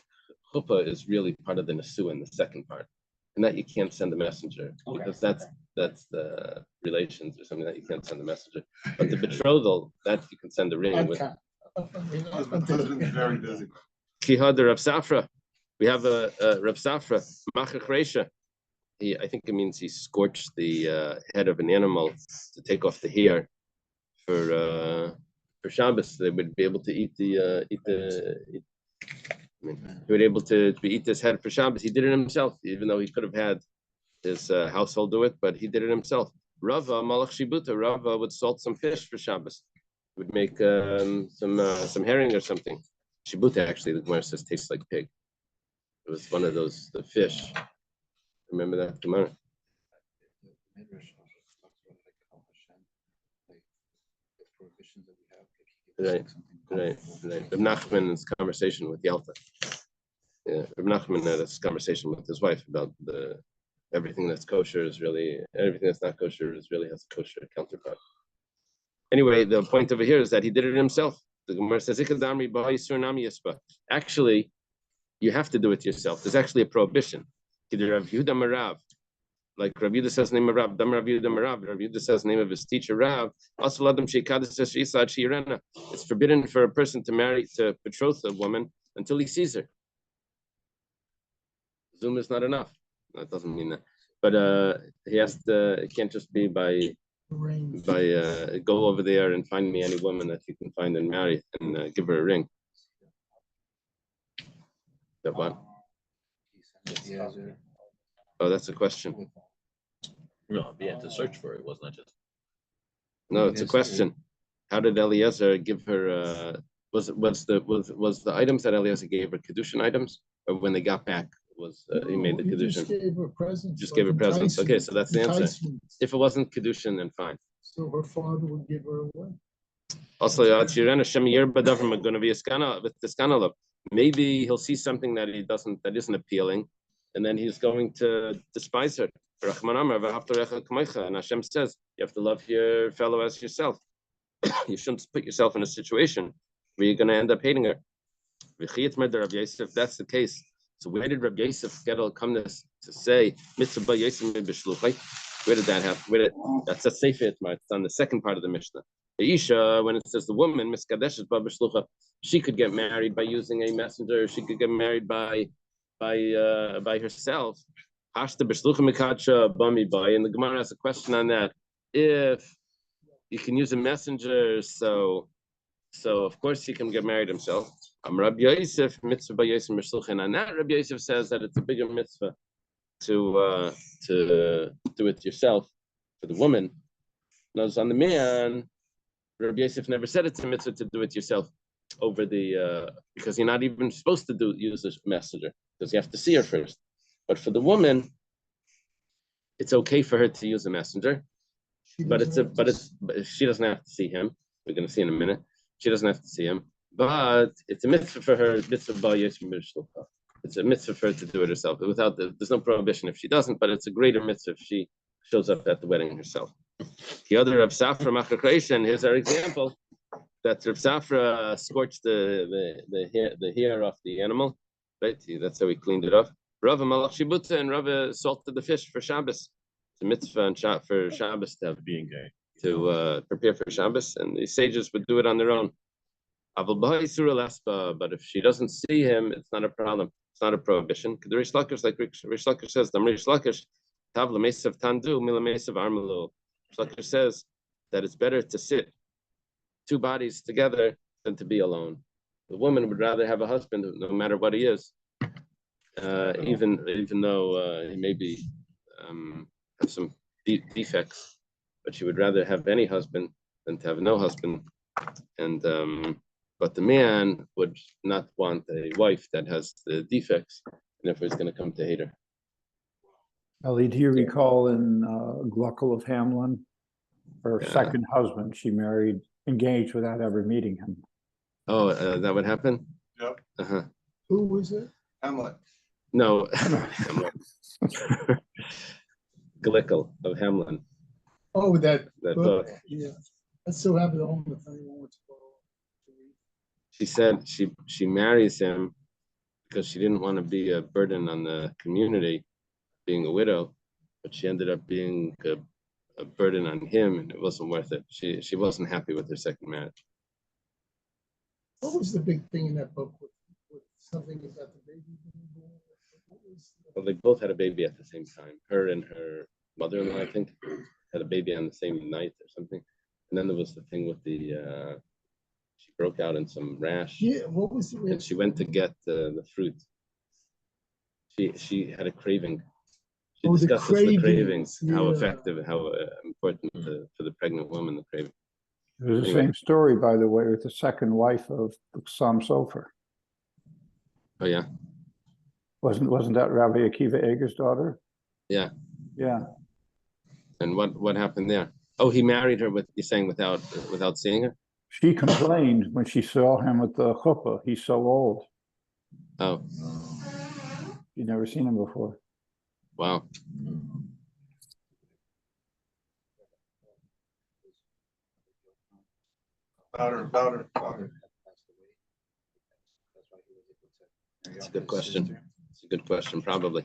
chuppah is really part of the nesuah in the second part. And that you can't send a messenger because that's the relations or something that you can't send a messenger. But the betrothal, that you can send a ring with. Husband's very busy. Kihad Rav Safra. We have a Rav Safra, Machach Reisha. I think it means he scorched the head of an animal to take off the hair for Shabbos. They would be able to eat he would be able to eat this head for Shabbos. He did it himself, even though he could have had his household do it, but he did it himself. Rava Malach Shibuta. Rava would salt some fish for Shabbos. Would make some herring or something. Shibuta, actually, the Gemara says tastes like pig. It was one of those the fish. Remember that Gemara? Right. Reb Nachman's conversation with Yalta. Yeah, Reb Nachman had this conversation with his wife about everything that's kosher is really everything that's not kosher is really has a kosher counterpart. Anyway, the point over here is that he did it himself. The Gemara says, actually, you have to do it yourself. There's actually a prohibition. Like Rav Yehuda says the name of Rav, Rav Yehuda says the name of his teacher Rav. It's forbidden for a person to betroth a woman until he sees her. Zoom is not enough. That doesn't mean that. But he has to. It can't just be by Arrange. Go over there and find me any woman that you can find and marry and give her a ring. That what? Oh, that's a question. No, we had to search for it, wasn't it? Just No, it's a question. How did Eliezer give her? Was the items that Eliezer gave her Kiddushin items, or when they got back he made the He Kiddushin? just gave her presents. Just gave her presents. Okay, so that's the answer. Enticements. If it wasn't Kiddushin, then fine. So her father would give her away. Also, maybe he'll see something that that isn't appealing, and then he's going to despise her. And Hashem says you have to love your fellow as yourself. You shouldn't put yourself in a situation where you're going to end up hating her. If that's the case, so where did Rabbi Yosef come to say mitzvah b'shluchai? Where did that happen? That's a sefer. It's on the second part of the Mishnah. The Isha, when it says the woman miskadeshes b'shlucha, she could get married by using a messenger. She could get married by herself. Hashta b'shlucha mikadsha bami by. And the Gemara has a question on that. If you can use a messenger, so of course he can get married himself. Rabbi Yosef mitzvah b'yosef b'shlucha, and that Rabbi Yosef says that it's a bigger mitzvah to do it yourself for the woman. Now, on the man, Rabbi Yosef never said it's a mitzvah to do it yourself over because you're not even supposed to use a messenger because you have to see her first. But for the woman, it's okay for her to use a messenger, but she doesn't have to see him. We're going to see in a minute. She doesn't have to see him, but it's a mitzvah for her. It's a mitzvah for her to do it herself. There's no prohibition if she doesn't, but it's a greater mitzvah if she shows up at the wedding herself. The other Rav Safra Machakration, here's our example that Rav Safra scorched the hair off the animal, right? That's how he cleaned it off. Rav Malach Shibutza and Rav salted the fish for Shabbos. It's a mitzvah for Shabbos to have being gay, to prepare for Shabbos, and the sages would do it on their own. But if she doesn't see him, it's not a problem. It's not a prohibition. The Rish Lakish, like Rish Lakish says, the Rish Lakish, Tav l'mesav tandu, milamesav armalu. Rish Lakish says that it's better to sit two bodies together than to be alone. The woman would rather have a husband, no matter what he is, even though he maybe have some defects, but she would rather have any husband than to have no husband. And but the man would not want a wife that has the defects, and therefore he's going to come to hate her. Ellie, do you recall in Gluckle of Hamlin, her second husband, she married, engaged without ever meeting him? Oh, that would happen? Yep. Uh-huh. Who was it? Hamlet. No. Gluckle of Hamlin. Oh, that book. Yeah, that's so happy to home if anyone wants to go. She said she marries him because she didn't want to be a burden on the community, being a widow, but she ended up being a burden on him, and it wasn't worth it. She wasn't happy with her second marriage. What was the big thing in that book with something about the baby being born? Well, they both had a baby at the same time. Her and her mother-in-law, I think, had a baby on the same night or something. And then there was the thing with she broke out in some rash. Yeah, what was the? And she went to get the fruit. She had a craving. She discusses the cravings, how effective, how important for the pregnant woman, the craving. It was the same story, by the way, with the second wife of Sam Sofer. Oh yeah. Wasn't that Rabbi Akiva Eger's daughter? Yeah. Yeah. And what happened there? Oh, he married her without seeing her? She complained when she saw him with the chuppah. He's so old. Oh. You'd never seen him before. Wow. Louder. That's a good question. It's a good question, probably.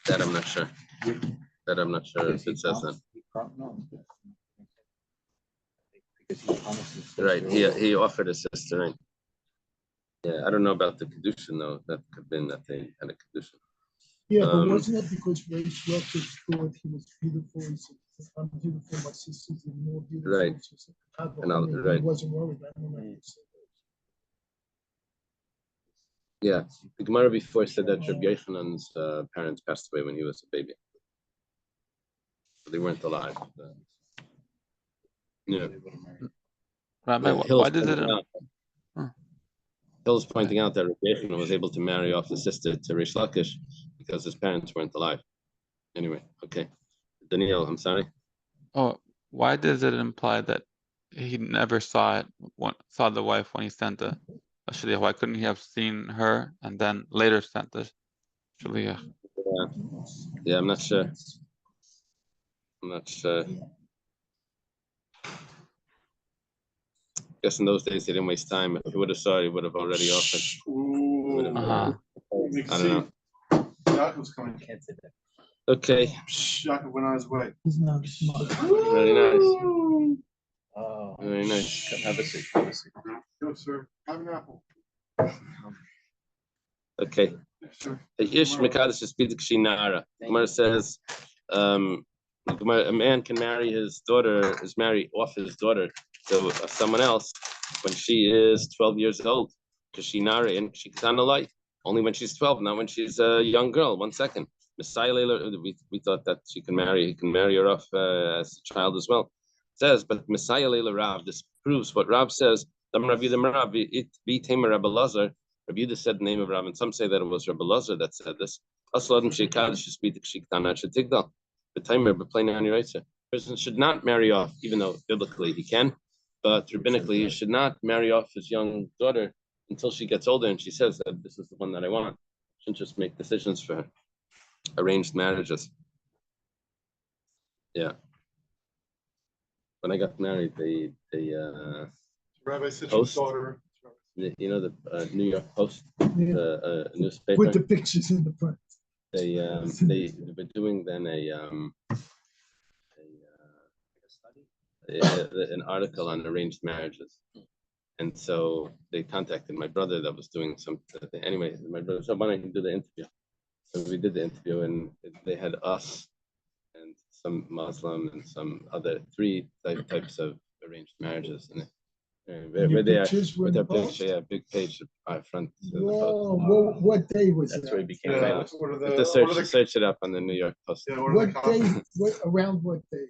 That I'm not sure. If it says that. Right. He offered a sister, right? Yeah, I don't know about the Kiddushin though. That could have been that they had a Kiddushin. Yeah, but Um, wasn't it because Reish Lakish thought he was beautiful? He said, I'm beautiful, my sister's even more beautiful. Right. She said, "Have a And I'll- honey." right. He wasn't worried. I don't know if he said that. Yeah, the Gemara before said that Rabbi Yochanan's parents passed away when he was a baby. They weren't alive. Yeah. Rabbi, Yeah, why does it? Hill's pointing out that Rabbi Yochanan was able to marry off the sister to Rish Lakish because his parents weren't alive. Anyway, okay. Daniel, I'm sorry. Oh, why does it imply that he never saw the wife when he sent a shliach? Why couldn't he have seen her and then later sent the shliach? Yeah, I'm not sure. Guess in those days they didn't waste time. If he would have saw it, he would have already offered. Uh-huh. I don't know. Yaakov's coming. Okay. Yaakov went on his way. He's not smart. Very nice. Oh, Very nice. come have a seat. Have a seat. Go, sir. Have an apple. Okay. Sure. Ish Mekadosh is Pidik Shinara. Gemara says a man can marry his daughter, marry off his daughter to someone else when she is 12 years old. Because Shinara and she can lie. Only when she's 12, not when she's a young girl. 1 second. Messiah we thought that he can marry her off as a child as well. It says, but Messiah Leila Rav, this proves what Rav says. Rabbi Yehuda said the name of Rav, and some say that it was Rabbi Lazar that said this. Person should not marry off, even though biblically he can, but rabbinically he should not marry off his young daughter until she gets older and she says that this is the one that I want. Shouldn't just make decisions for her. Arranged marriages. Yeah. When I got married, Rabbi said Post. daughter. the New York Post, Yeah. the newspaper. With the pictures in the front. They were doing then an article on arranged marriages, and so they contacted my brother that was doing some. Anyway, my brother said, "Why don't you do the interview?" So we did the interview, and they had us and some Muslim and some other three types of arranged marriages, and where they are with their picture, yeah, big page front. Whoa, what day was That's that? where he became Yeah, famous. what are If the, the what are the, search it up on the New York Post. yeah, what are What the day, copies? around what day?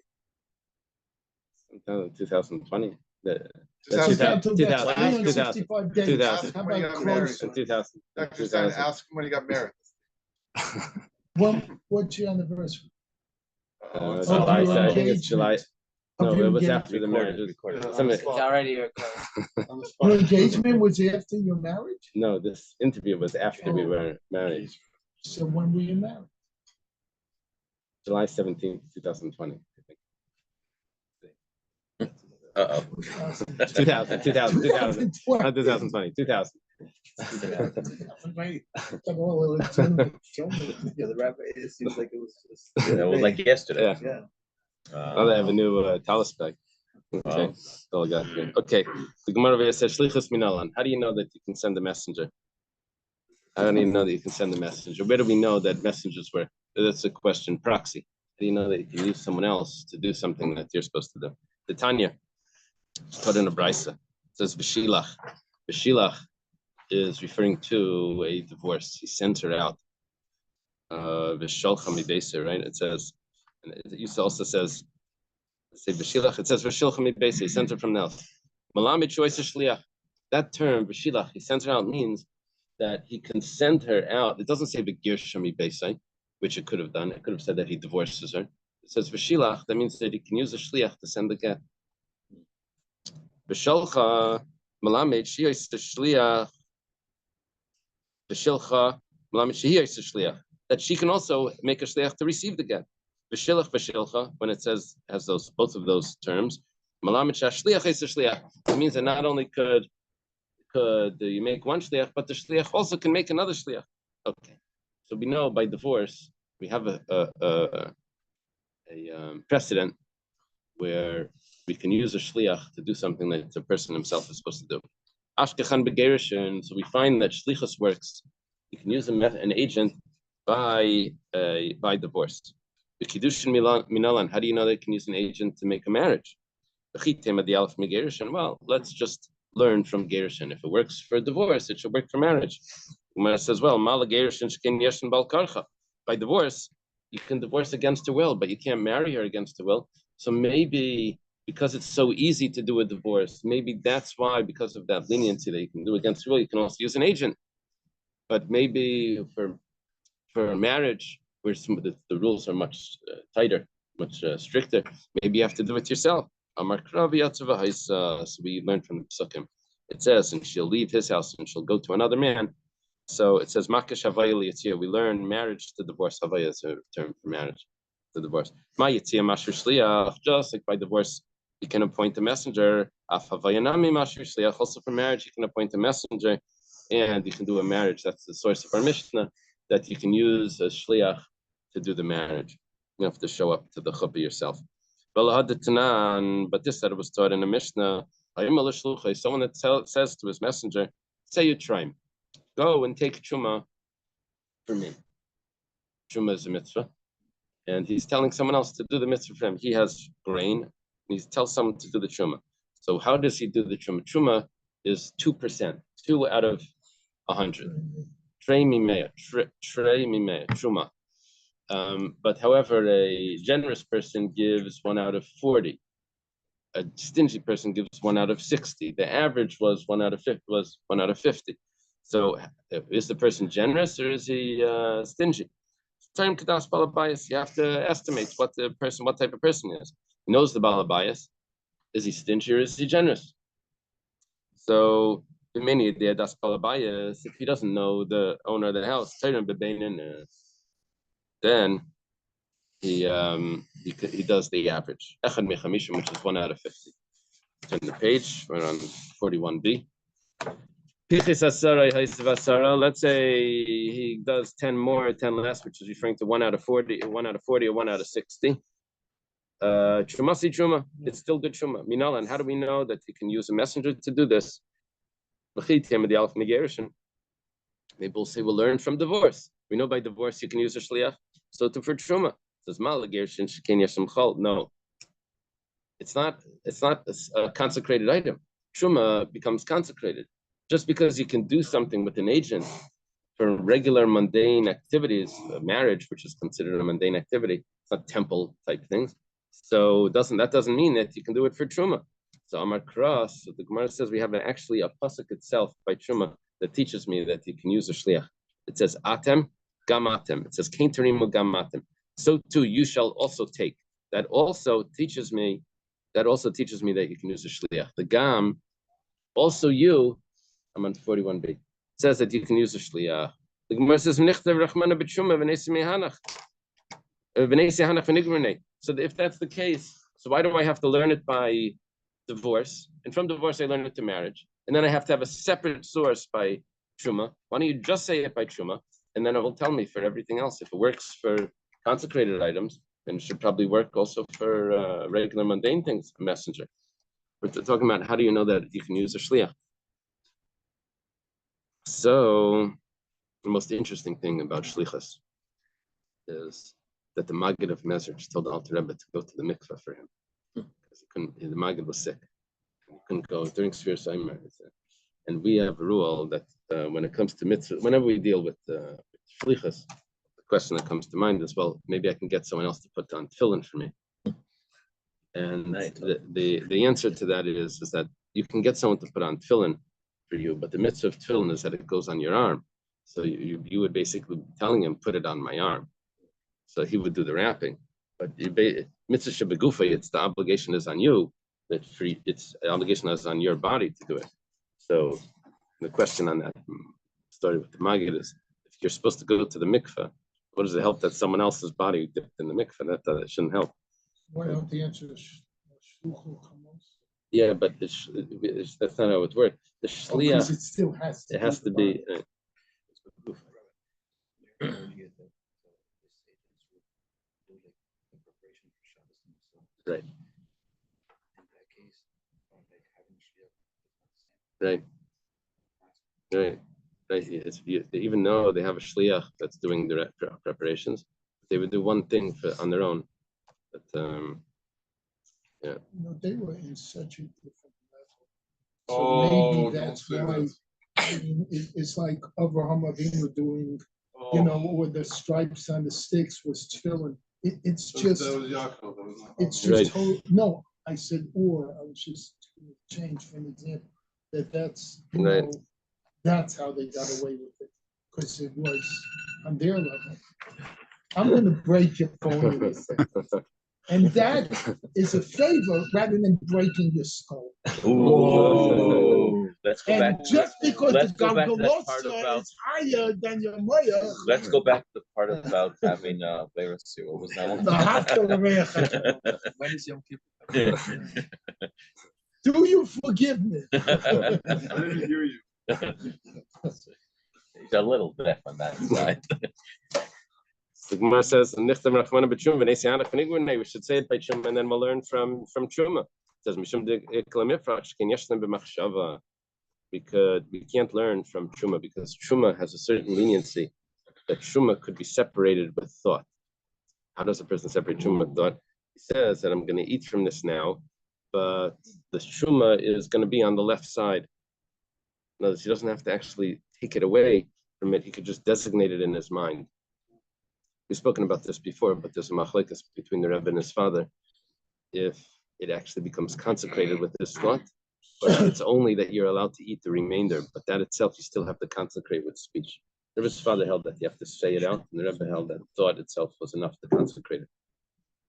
2020. The 2000. 365 days. 2000. How When you about got married. close? 2000. Dr. Stein, ask him when he got married. What's your anniversary? It's Oh, July, your I think it's July. No, Of your it was engagement. after the marriage. Yeah, on Somebody- the spot. already recorded. On the spot. Your engagement was after your marriage? No, this interview was after we were married. So when were you married? July 17th, 2020. I think. Uh-oh. 2000, not 2020, 2000. Yeah, the rabbi, it seems like it was just. That was like yesterday. Yeah. Yeah. Now they have a new talus bag. Okay. Wow. All got good. Okay. The Gemara over here says, "Shlichus minalan." How do you know that you can send a messenger? I don't even know that you can send a messenger. Where do we know that messengers were? That's a question. Proxy. How do you know that you can use someone else to do something that you're supposed to do? The Tanya, put in a brisa. It says V'shilach. V'shilach is referring to a divorce. He sent her out. V'sholcha mibeisa, right? It says, and it also says, say V'shilach. It says V'sholcha mibeisa. He sent her from the house. Malamid choice shliach. That term V'shilach, he sent her out, means that he can send her out. It doesn't say V'girsha mibeisa, which it could have done. It could have said that he divorces her. It says V'shilach. That means that he can use a shliach to send the get. V'sholcha malamed shiyos shliach. V'shilcha malamed shiyos shliach. That she can also make a shliach to receive the get. V'shilach v'shilcha, when it says has those both of those terms, malamed shliach is a shliach. It means that not only could you make one shliach, but the shliach also can make another shliach. Okay, so we know by divorce we have a precedent where we can use a shliach to do something that the person himself is supposed to do. Ashkechan begerishin. So we find that shlichus works. You can use an agent by divorce. The Kiddushin Minalan. How do you know they can use an agent to make a marriage? Well, let's just learn from Gerishin. If it works for divorce, it should work for marriage. Umar says, well, by divorce, you can divorce against her will, but you can't marry her against her will. So maybe because it's so easy to do a divorce, maybe that's why, because of that leniency that you can do against her will, you can also use an agent. But maybe for marriage, where some of the rules are much tighter, much stricter, maybe you have to do it yourself. So we learned from the Psukim. It says, and she'll leave his house and she'll go to another man. So it says, Makash Havaya Liyatzia. We learn marriage to divorce. Havaya is a term for marriage to divorce. Ma Yitzia Mashur Shliach. Just like by divorce, you can appoint a messenger. Af Havaya Nami Mashur Shliach. Also for marriage, you can appoint a messenger, and you can do a marriage. That's the source of our Mishnah, that you can use a shliach to do the marriage. You have to show up to the chuppah yourself. But this that it was taught in a Mishnah. Someone that says to his messenger, say you try him. Go and take truma for me. Truma is a mitzvah. And he's telling someone else to do the mitzvah for him. He has grain, and he tells someone to do the truma. So how does he do the truma? Truma is 2%, 2 out of 100. Trei mimea, truma. But however, a generous person gives 1 out of 40. A stingy person gives 1 out of 60. The average was 1 out of 50. So, is the person generous or is he stingy? You have to estimate what type of person he is. He knows the balabayas. Is he stingy or is he generous? So, if he doesn't know the owner of the house, then he does the average, which is 1 out of 50. Turn the page. We're on 41b. Let's say he does 10 more or 10 less, which is referring to 1 out of 40, 1 out of 40, or 1 out of 60. Truma, it's still good truma. Minalan, how do we know that he can use a messenger to do this? Maybe we'll say we'll learn from divorce. We know by divorce you can use a shliach. So for truma, says no, it's not a consecrated item. Truma becomes consecrated. Just because you can do something with an agent for regular mundane activities, marriage, which is considered a mundane activity, it's not temple type things. So that doesn't mean that you can do it for truma. So Amar Cross, so the Gemara says we have actually a pasuk itself by truma that teaches me that you can use a shliach. It says atem gam atem. It says kein terimu gam atem. So too you shall also take. That also teaches me that you can use a shliach. The gam, also you. I'm on 41b. It says that you can use a shliach. The Gemara says, so if that's the case, so why do I have to learn it by divorce? And from divorce, I learn it to marriage. And then I have to have a separate source by truma. Why don't you just say it by truma? And then it will tell me for everything else. If it works for consecrated items, then it should probably work also for regular mundane things, a messenger. We're talking about how do you know that you can use a shliach? So the most interesting thing about shlichus is that the Maggid of Mezrich told the Alter Rebbe to go to the mikveh for him because the Maggid was sick. He couldn't go during Sfir Seimer. And we have a rule that when it comes to mitzvah, whenever we deal with shlichus, the question that comes to mind is, well, maybe I can get someone else to put on tefillin for me. And the answer to that is that you can get someone to put on tefillin for you, but the mitzvah of tefillin is that it goes on your arm. So you would basically be telling him, put it on my arm. So he would do the wrapping. But mitzvah shebegufa, it's the obligation is on you. It's the obligation is on your body to do it. So the question on that story with the Maggid is, if you're supposed to go to the mikveh, what does it help that someone else's body dipped in the mikveh? That shouldn't help. Why don't the answer is shluchul chamos? Yeah, but that's not how it works. The shliach, It still has to. it has to be. Right. Right. Right. Even though they have a shliach that's doing the preparations, they would do one thing on their own. But They were in such a different level. So Oh, maybe that's why. I mean, it's like Avraham Avinu doing, with the stripes on the sticks was tefillin. It's just, That was Yaakov. That was not it's Right. just total. No, I said, or I was just change for an example. That's Right. that's how they got away with it because it was on their level. I'm going to break your phone in a second. And that is a favor rather than breaking your skull. Ooh. Let's go And back. just because let's the go back to that part Galgalosa about- is higher than your Maya. Let's go back to the part about having virus. What was that one? The Haftarah. When is Yom Kippur? Do you forgive me? I didn't even hear you. He's a little deaf on that side. the Gemara says, "Nichtam Rachmana b'Truma v'Neisianach v'Nigvur." We should say it by Truma, and then we'll learn from Truma. It says, "Mishum de'Klamifrach ken yeshnem b'Machshava." We can't learn from Truma because Truma has a certain leniency that Truma could be separated with thought. How does a person separate Truma with thought? He says that I'm going to eat from this now, but the Truma is going to be on the left side. In other words, he doesn't have to actually take it away from it. He could just designate it in his mind. We've spoken about this before, but there's a machlekes between the Rebbe and his father. If it actually becomes consecrated with this thought, but it's only that you're allowed to eat the remainder, but that itself you still have to consecrate with speech. The Rebbe's father held that you have to say it out, and the Rebbe held that thought itself was enough to consecrate it.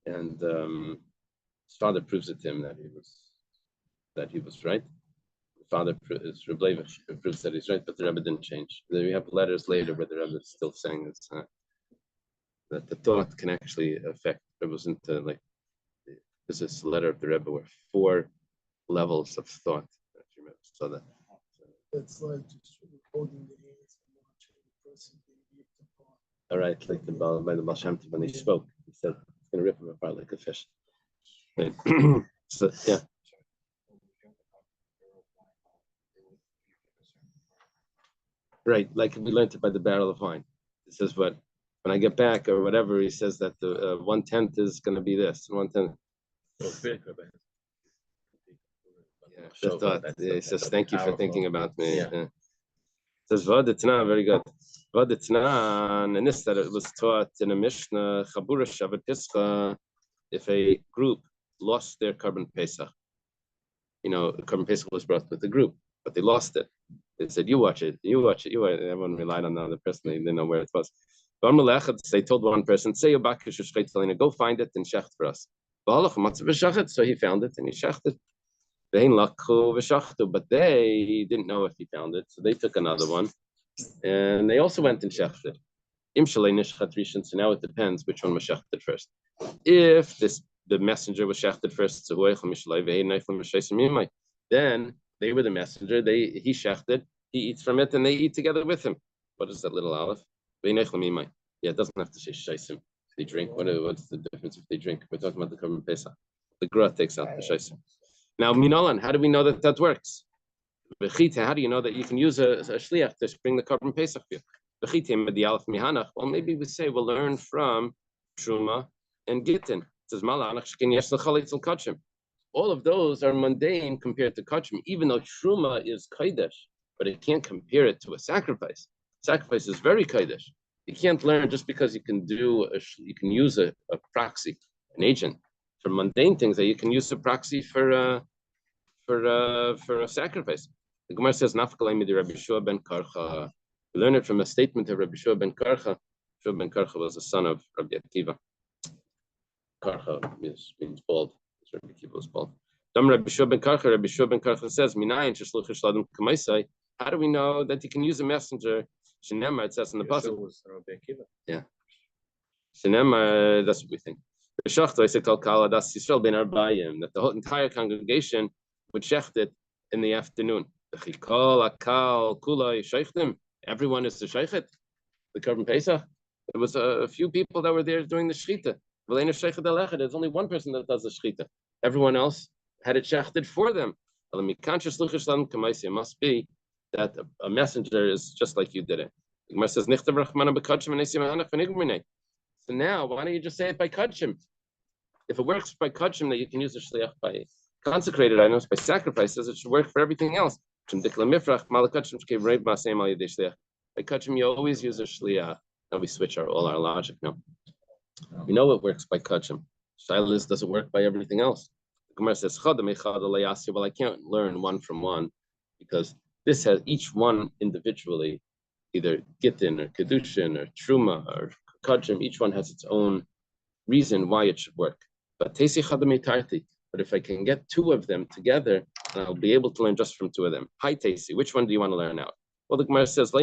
And his father proves it to him that he was right. The father is Rebbe Levish, who proves that he's right, but the Rebbe didn't change. Then we have letters later where the Rebbe is still saying this, that the thought can actually affect. It wasn't there's this letter of the Rebbe where 4 levels of thought. So that. That's like just holding the hands and watching the person being ripped apart. All right, like by the Baal Shem Tov, when he spoke, he said it's going to rip him apart like a fish. Right. So yeah. Right, like we learned it by the barrel of wine. It says, "But when I get back or whatever," he says that the 1/10 is going to be this, 1/10. Yeah, the thought. He says, "Thank you for thinking about me." Yeah. It says, "Vadetna," very good. Vadetna, and this that it was taught in a Mishnah, Chabura Shavat Pischa, if a group lost their Korban Pesach, Korban Pesach was brought with the group, but they lost it. They said, "You watch it, you watch it, you watch it." Everyone relied on the other person; they didn't know where it was. They told one person, "Say go find it and shecht for us." So he found it and he shechted. But they didn't know if he found it, so they took another one, and they also went and shechted. So now it depends which one was shechted first. If the messenger was shechted first, then they were the messenger. He shechted, he eats from it, and they eat together with him. What is that little aleph? Yeah, it doesn't have to say shaisim. They drink. What's the difference if they drink? We're talking about the Korban Pesach. The Gra takes out the shaisim. Now, Minolan, how do we know that works? How do you know that you can use a shliach to bring the Korban Pesach for you? Well, maybe we say we'll learn from Truma and Gittin. It says, all of those are mundane compared to Kachim, even though Truma is Kodesh, but it can't compare it to a sacrifice. Sacrifice is very Kodesh. You can't learn just because you can use a proxy, an agent for mundane things, that you can use a proxy for a sacrifice. The Gemara says, "Nafkalei midi Rabbi Yeshua ben Karcha." We learn it from a statement of Rabbi Yeshua ben Karcha. Yeshua ben Karcha was the son of Rabbi Akiva. Karcha means bald. Rabbi Akiva was bald. Rabbi Yeshua ben Karcha says, "Minayin sheshluch shladim k'maisai." How do we know that you can use a messenger? Shenemar, it says in the pasuk. Yeah. Shenemar, that's what we think. That the whole entire congregation would shecht it in the afternoon. Everyone is to shecht the Korban Pesach. There was a few people that were there doing the shechita. There's only one person that does the shechita. Everyone else had it shechted for them. It must be that a messenger is just like you did it. The Gemara says, "Nichtav Rachmana b'kachim v'nesim hanach v'nigmrinei." So now, why don't you just say it by kachim? If it works by kachim, that you can use the shliach by consecrated items, by sacrifices, it should work for everything else. By kachim, you always use a shliach. Now we switch all our logic now. We know it works by kachim. Shilas doesn't work by everything else. The Gemara says, well, I can't learn one from one because this has each one individually, either Gittin or Kiddushin or Truma or Kachim, each one has its own reason why it should work. But if I can get two of them together, I'll be able to learn just from two of them. Hi Tesi, which one do you want to learn out? Well, the Gemara says,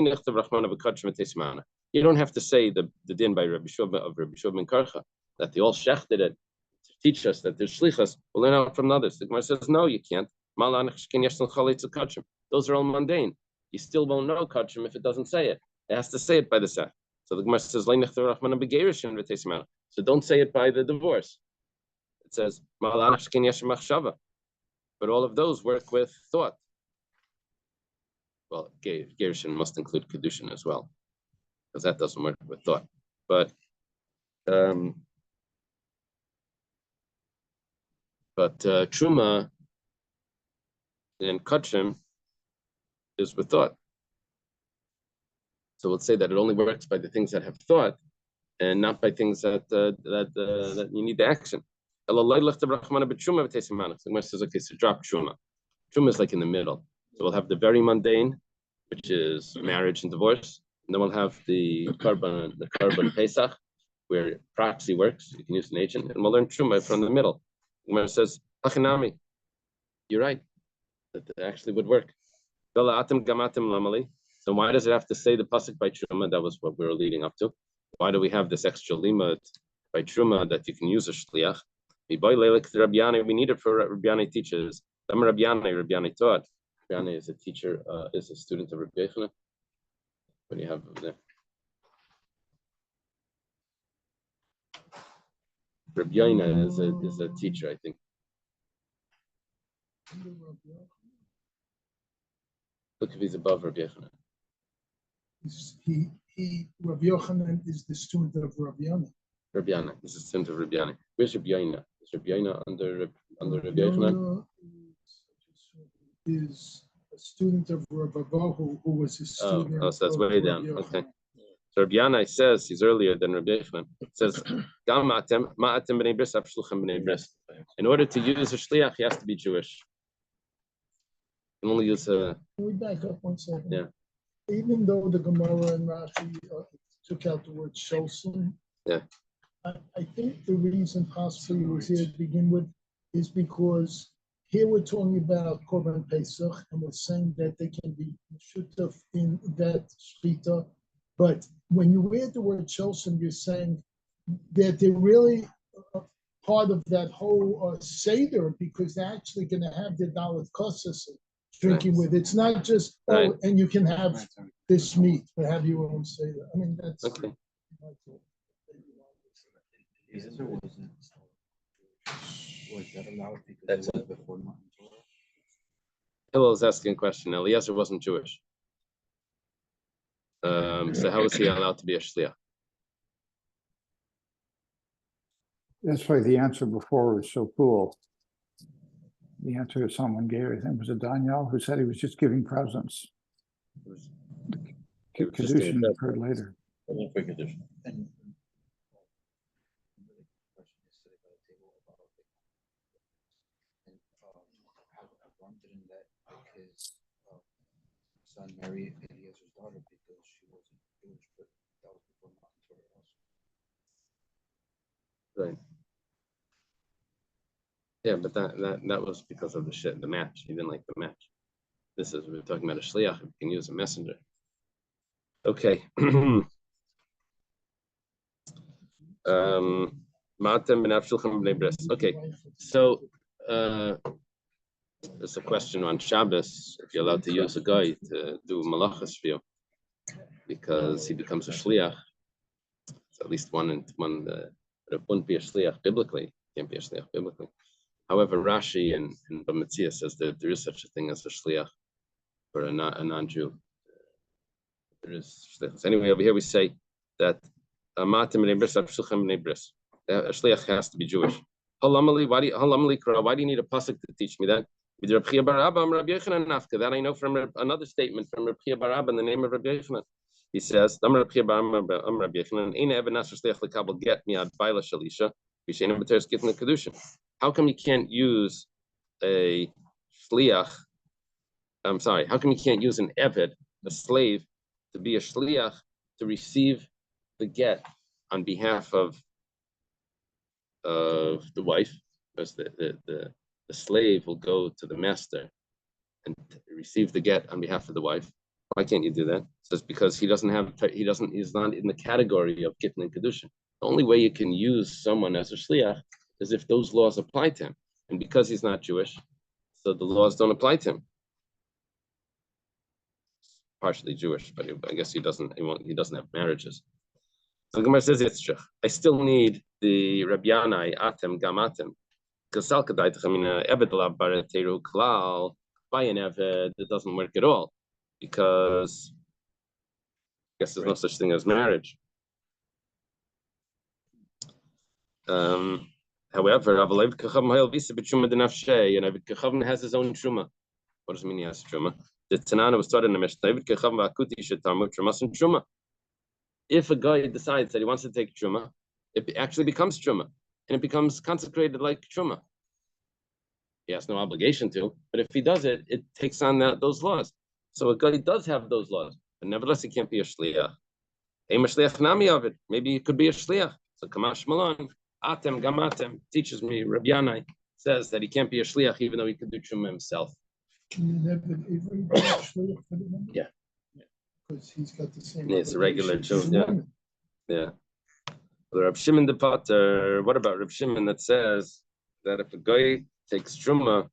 you don't have to say the din by Rabbi Shua of Rabbi Shua ben Karcha, that they all shechted it to teach us that there's shlichas. We'll learn out from others. The Gemara says, no, you can't. Those are all mundane. You still won't know kachim if it doesn't say it. It has to say it by the sef. So the Gemara says, so don't say it by the divorce. It says, but all of those work with thought. Well, Gerushin must include Kiddushin as well, because that doesn't work with thought. But Truma and Kachim is with thought. So we'll say that it only works by the things that have thought, and not by things that you need the action. The Gemara says, okay, so drop Truma. Truma is like in the middle. So we'll have the very mundane, which is marriage and divorce, and then we'll have the Karban Pesach, where proxy works. You can use an agent, and we'll learn Truma from the middle. The Gemara says, Achanami, you're right, that actually would work. So why does it have to say the pasuk by Truma? That was what we were leading up to. Why do we have this extra limud by Truma that you can use a shliach? We need it for Rabbi Yanai teachers. Rabbi Yanai taught. Rabbi Yanai is a teacher, is a student of Rabbi Yochanan. What do you have over there? Rabbi Yanai is a teacher, I think. Look if he's above Rabbi Yochanan. Rabbi Yochanan is the student of Rabbi Yanai. Rabbi Yanai is the student of Rabbi Yanai. Where's Rabbi Yanai? Is Rabbi Yanai under Rabbi Yochanan? Is a student of Rabbi Bahu, who was his student. Oh, so that's way down. Okay. So Rabbi Yanai says he's earlier than Rabbi Yochanan. It says, in order to use a shliach, he has to be Jewish. You can only use a. Can we back up 1 second? Yeah. Even though the Gemara and Rashi took out the word shosim, yeah, I think the reason possibly was here to begin with is because here we're talking about Korban Pesach, and we're saying that they can be shutaf in that shchita. But when you read the word shosim, you're saying that they're really part of that whole seder, because they're actually going to have the dalit kosas drinking with. It's not just and you can have this meat, but have your own seder. I mean, that's okay. Was that allowed because it was before Matan Torah? Hillel is asking a question. Eliezer wasn't Jewish. So how is he allowed to be a shliach? That's why the answer before was so cool. The answer someone gave, I think, was a Daniel, who said he was just giving presents. Kiddushin occurred later. And his son married Eliezer's daughter because she wasn't Jewish, but that was before Matan Torah also. Right. Yeah, but that was because of the match. He didn't like the match. We're talking about a shliach. We can use a messenger. Okay. Okay. So there's a question on Shabbos if you're allowed to use a guy to do malachas for you, because he becomes a shliach. So at least one, but it wouldn't be a shliach biblically. Can't be a shliach biblically. However, Rashi and Bamitzia says that there is such a thing as a shliach. for a non-Jew. There is shlichus. Anyway, over here we say that a shliach has to be Jewish. Why do you need a pasuk to teach me that? That I know from another statement from Reb Chia bar Abba in the name of Rabbi Yochanan. He says, how come you can't use a shliach? I'm sorry, how come you can't use an eved, a slave, to be a shliach to receive the get on behalf of the wife? Because the slave will go to the master and receive the get on behalf of the wife. Why can't you do that? It says because he's not in the category of Gittin and Kiddushin. The only way you can use someone as a shliach is if those laws apply to him. And because he's not Jewish, so the laws don't apply to him. Partially Jewish, but I guess he doesn't have marriages. So Gemara says I still need the Rabbi Yanai Atem Gamatem. Because by an Eved, it doesn't work at all. Because I guess there's no such thing as marriage. However, and Eved Kachavim has his own truma. What does it mean he has truma? The Tanana was started in the Mishnah. If a guy decides that he wants to take truma, it actually becomes truma, and it becomes consecrated like truma. He has no obligation to, but if he does it, it takes on those laws. So a guy does have those laws, but nevertheless he can't be a shliach. Maybe he could be a shliach. So Kamash Malon, Atem Gamatem teaches me. Rabbi Yanai says that he can't be a shliach even though he could do truma himself. Can you have an Ivri shliach for the woman? Yeah. Because he's got the same. Yeah, it's a regular Jew. Yeah. The Reb Shimon the Potter. What about Reb Shimon that says that if a guy takes truma,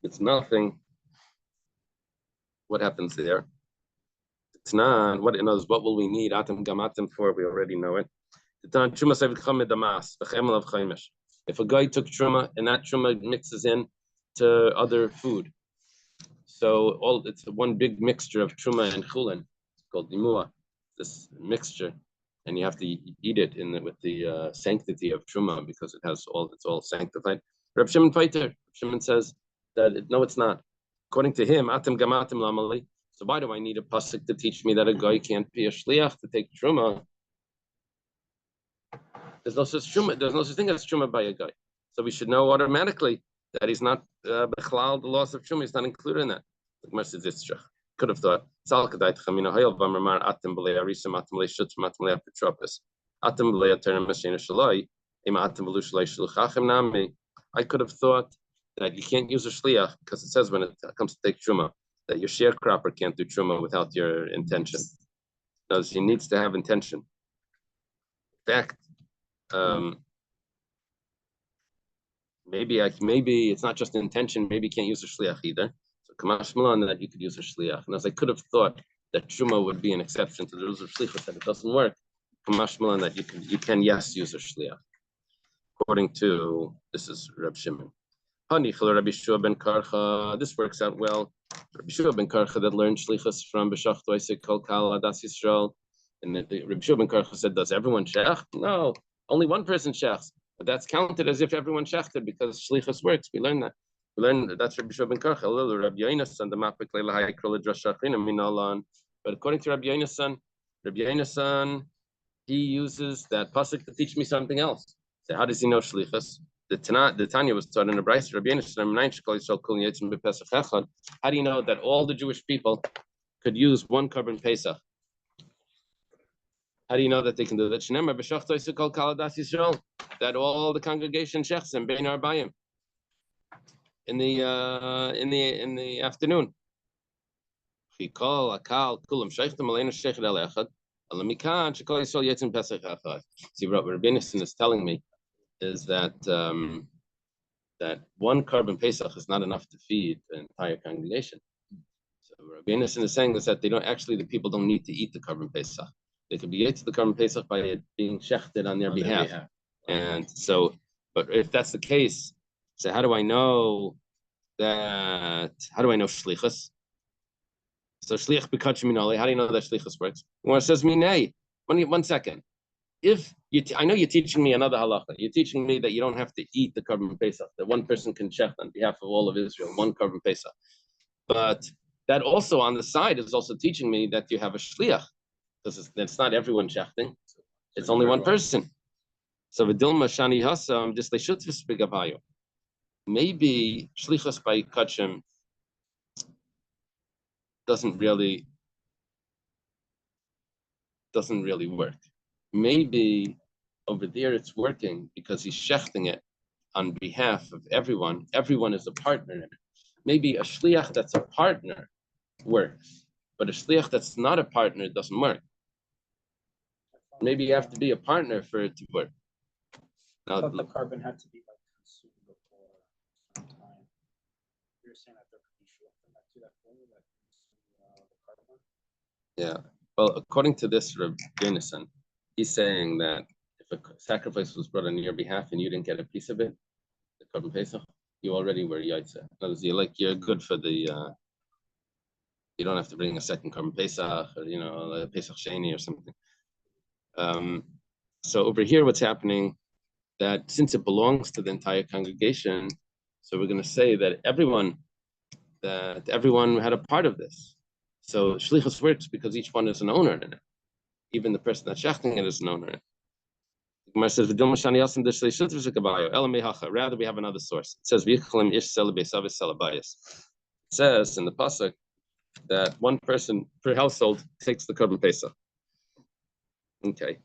it's nothing? What happens there? It's not. What will we need Atem Gamatem for? We already know it. If a guy took truma and that truma mixes in to other food, so it's one big mixture of truma and chulin. It's called imua. This mixture, and you have to eat it with the sanctity of truma because it's all sanctified. Reb Shimon Fighter. Shimon says that no, it's not. According to him, atem gamatem lamali. So why do I need a pasuk to teach me that a guy can't be a shliach to take truma? There's no such thing as truma by a guy. So we should know automatically that he's not bechlal the loss of truma. He's not included in that. Could have thought. I could have thought that you can't use a shliach because it says when it comes to take truma that your sharecropper can't do truma without your intention. No, he needs to have intention. In fact, maybe it's not just intention. Maybe you can't use a shliach either. So kamash malan that you could use a shliach. And as I could have thought that truma would be an exception to the rules of shlichus, that it doesn't work. Kamash malan that you can use a shliach. According to this is Reb Shimon. Rabbi Shua ben Karcha. This works out well. Rabbi Shua ben Karcha that learned shlichus from B'shachto Isek Kol Kal Adas Yisrael. And Rabbi Shua ben Karcha said, does everyone shech? No, only one person shechs. But that's counted as if everyone shechted because shlichus works. We learn that. That's Rabbi Shua ben Karcha. Rabbi Yonasan, the mapik leilahai krol drashachina minalan. But according to Rabbi Yonasan, he uses that pasuk to teach me something else. So how does he know shlichus? The Tanya was taught in a brayso. Rabbi Yonasan, how do you know that all the Jewish people could use one korban pesach? How do you know that they can do that? That all the congregation shechsim bein arbayim in the afternoon. See, what Rabbi Yonasan is telling me is that that one korban pesach is not enough to feed the entire congregation. So Rabbi Yonasan is saying that the people don't need to eat the korban pesach. They could be ate to the korban pesach by it being shechted on their behalf. And so, but if that's the case, so how do I know that, how do I know shlichus? So shliach b'kach minole, how do you know that shlichus works? When it says minay, one second. If you, I know you're teaching me another halacha. You're teaching me that you don't have to eat the korban pesach. That one person can shech on behalf of all of Israel, one korban pesach. But that also on the side is also teaching me that you have a shliach, because it's not everyone shechting. It's only one person. So v'dilma shani hasam just they should speak abayu. Maybe shlichus by kachim doesn't really work. Maybe over there it's working because he's shechting it on behalf of everyone. Everyone is a partner in it. Maybe a shliach that's a partner works, but a shliach that's not a partner doesn't work. Maybe you have to be a partner for it to work. Now, But the carbon had to be like consumed before some time. You're saying that there could be shlichim that do that for you, that consume the carbon? yeah. Well, according to this Reb Yonason, he's saying that if a sacrifice was brought on your behalf and you didn't get a piece of it, the korban pesach, you already were yaitze. In other words, you're good for the. You don't have to bring a second korban pesach or a pesach sheni or something. So over here, what's happening? That since it belongs to the entire congregation, so we're going to say that everyone had a part of this. So shlichus works because each one is an owner in it. Even the person that's shechting it is an owner in it. The Gemara says, rather we have another source. It says, it says in the pasuk that one person per household takes the korban pesach. Okay.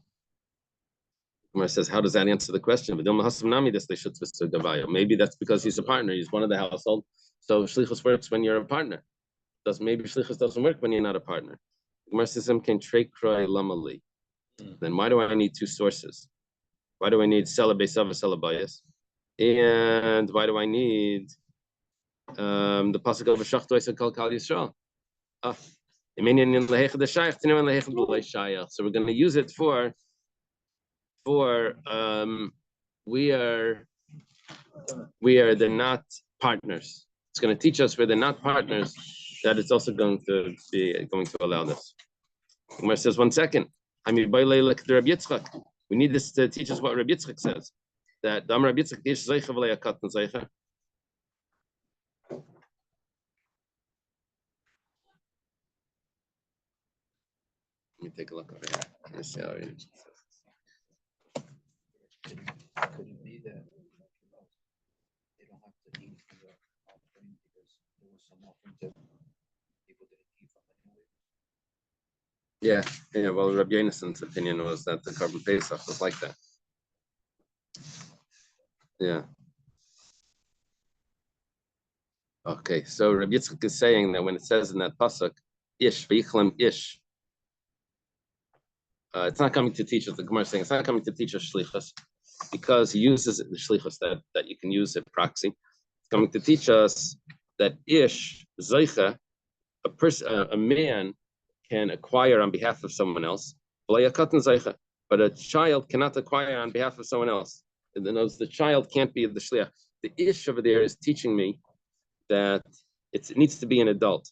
Gemara says, how does that answer the question? Maybe that's because he's a partner. He's one of the household. So shlichus works when you're a partner. Maybe shlichus doesn't work when you're not a partner. Gemara says, then why do I need two sources? Why do I need sela beisava sela bayis? And why do I need the pasuk of v'shachto esed kol kal Yisrael? So we're going to use it for they're not partners. It's going to teach us where they're not partners that it's also going to allow this. Umar says, 1 second. I mean, by Rabbi Yitzchak, we need this to teach us what Rabbi Yitzchak says. That Rabbi Yitzchak is zeicha v'lei akatan zeicha. Let me take a look over here. Let me see how it is. Could it be that they don't have to eat from the offering because there was some offering that people didn't eat from anyway? Yeah. Well, Rabbi Yonason's opinion was that the korban pesach was like that. Yeah. Okay, so Rabbi Yitzchak is saying that when it says in that pasuk, ish v'yichlem ish, it's not coming to teach us. The Gemara is saying it's not coming to teach us shlichus, because he uses the shlichus that you can use at proxy. It's coming to teach us that ish zeicha, a man can acquire on behalf of someone else, but a child cannot acquire on behalf of someone else. In other words, the child can't be the shliach. The ish over there is teaching me that it needs to be an adult.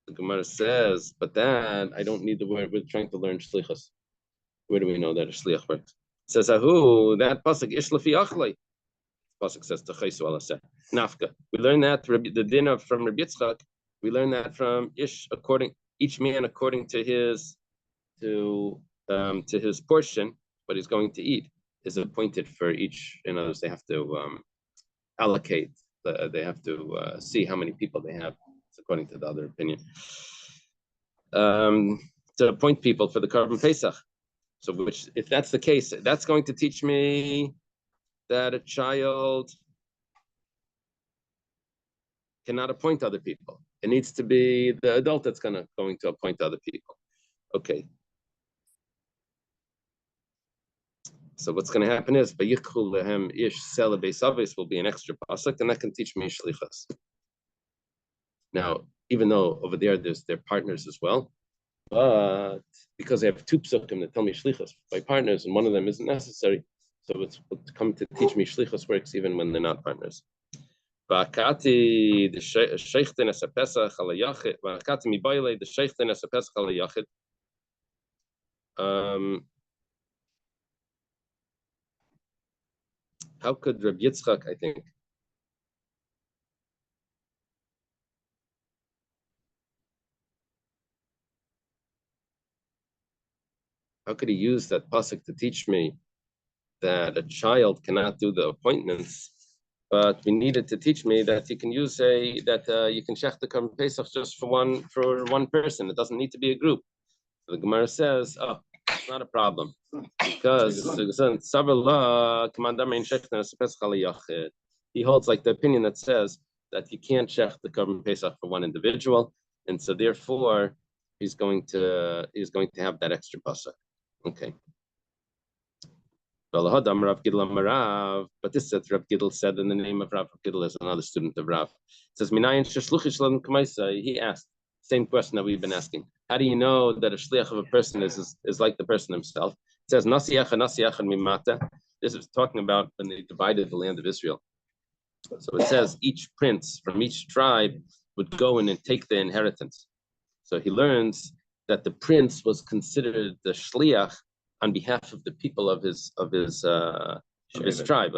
The Gemara says, but then I don't need the word. We're trying to learn shlichus. Where do we know that a shliach works? It says, "Ahu that pasuk ish lefi achlei." Pasuk says, "Techaysu alaseh nafka." We learn that the dinner from Rabbi Yitzchak. We learn that from ish each man according to his portion, what he's going to eat is appointed for each. In others, they have to allocate. They have to see how many people they have. It's according to the other opinion. To appoint people for the korban pesach. So, which, if that's the case, that's going to teach me that a child cannot appoint other people. It needs to be the adult that's going to appoint other people. Okay. So what's going to happen is Vayichul lehem ish sela beisavis will be an extra pasuk, and that can teach me shlichus. Now, even though over there they're partners as well, but because I have two psukim that tell me shlichus by partners, and one of them isn't necessary, so it's come to teach me shlichus works even when they're not partners. Vakati the sheichten as a pesach alayachid. Vakati mi boile the sheichten as a pesach alayachid. How could Reb Yitzchak, I think, how could he use that pasuk to teach me that a child cannot do the appointments, but we needed to teach me that you can use you can shech the Korban Pesach just for one person. It doesn't need to be a group. The Gemara says, oh, it's not a problem because he holds like the opinion that says that you can't shech the Korban Pesach for one individual, and so therefore he's going to have that extra pasuk. Okay. But this said Rav Gidl said in the name of Rav Gidl as another student of Rav. It says, he asked, same question that we've been asking. How do you know that a shliach of a person is like the person himself? It says, mimata. This is talking about when they divided the land of Israel. So it says each prince from each tribe would go in and take the inheritance. So he learns that the prince was considered the shliach on behalf of the people of his tribe.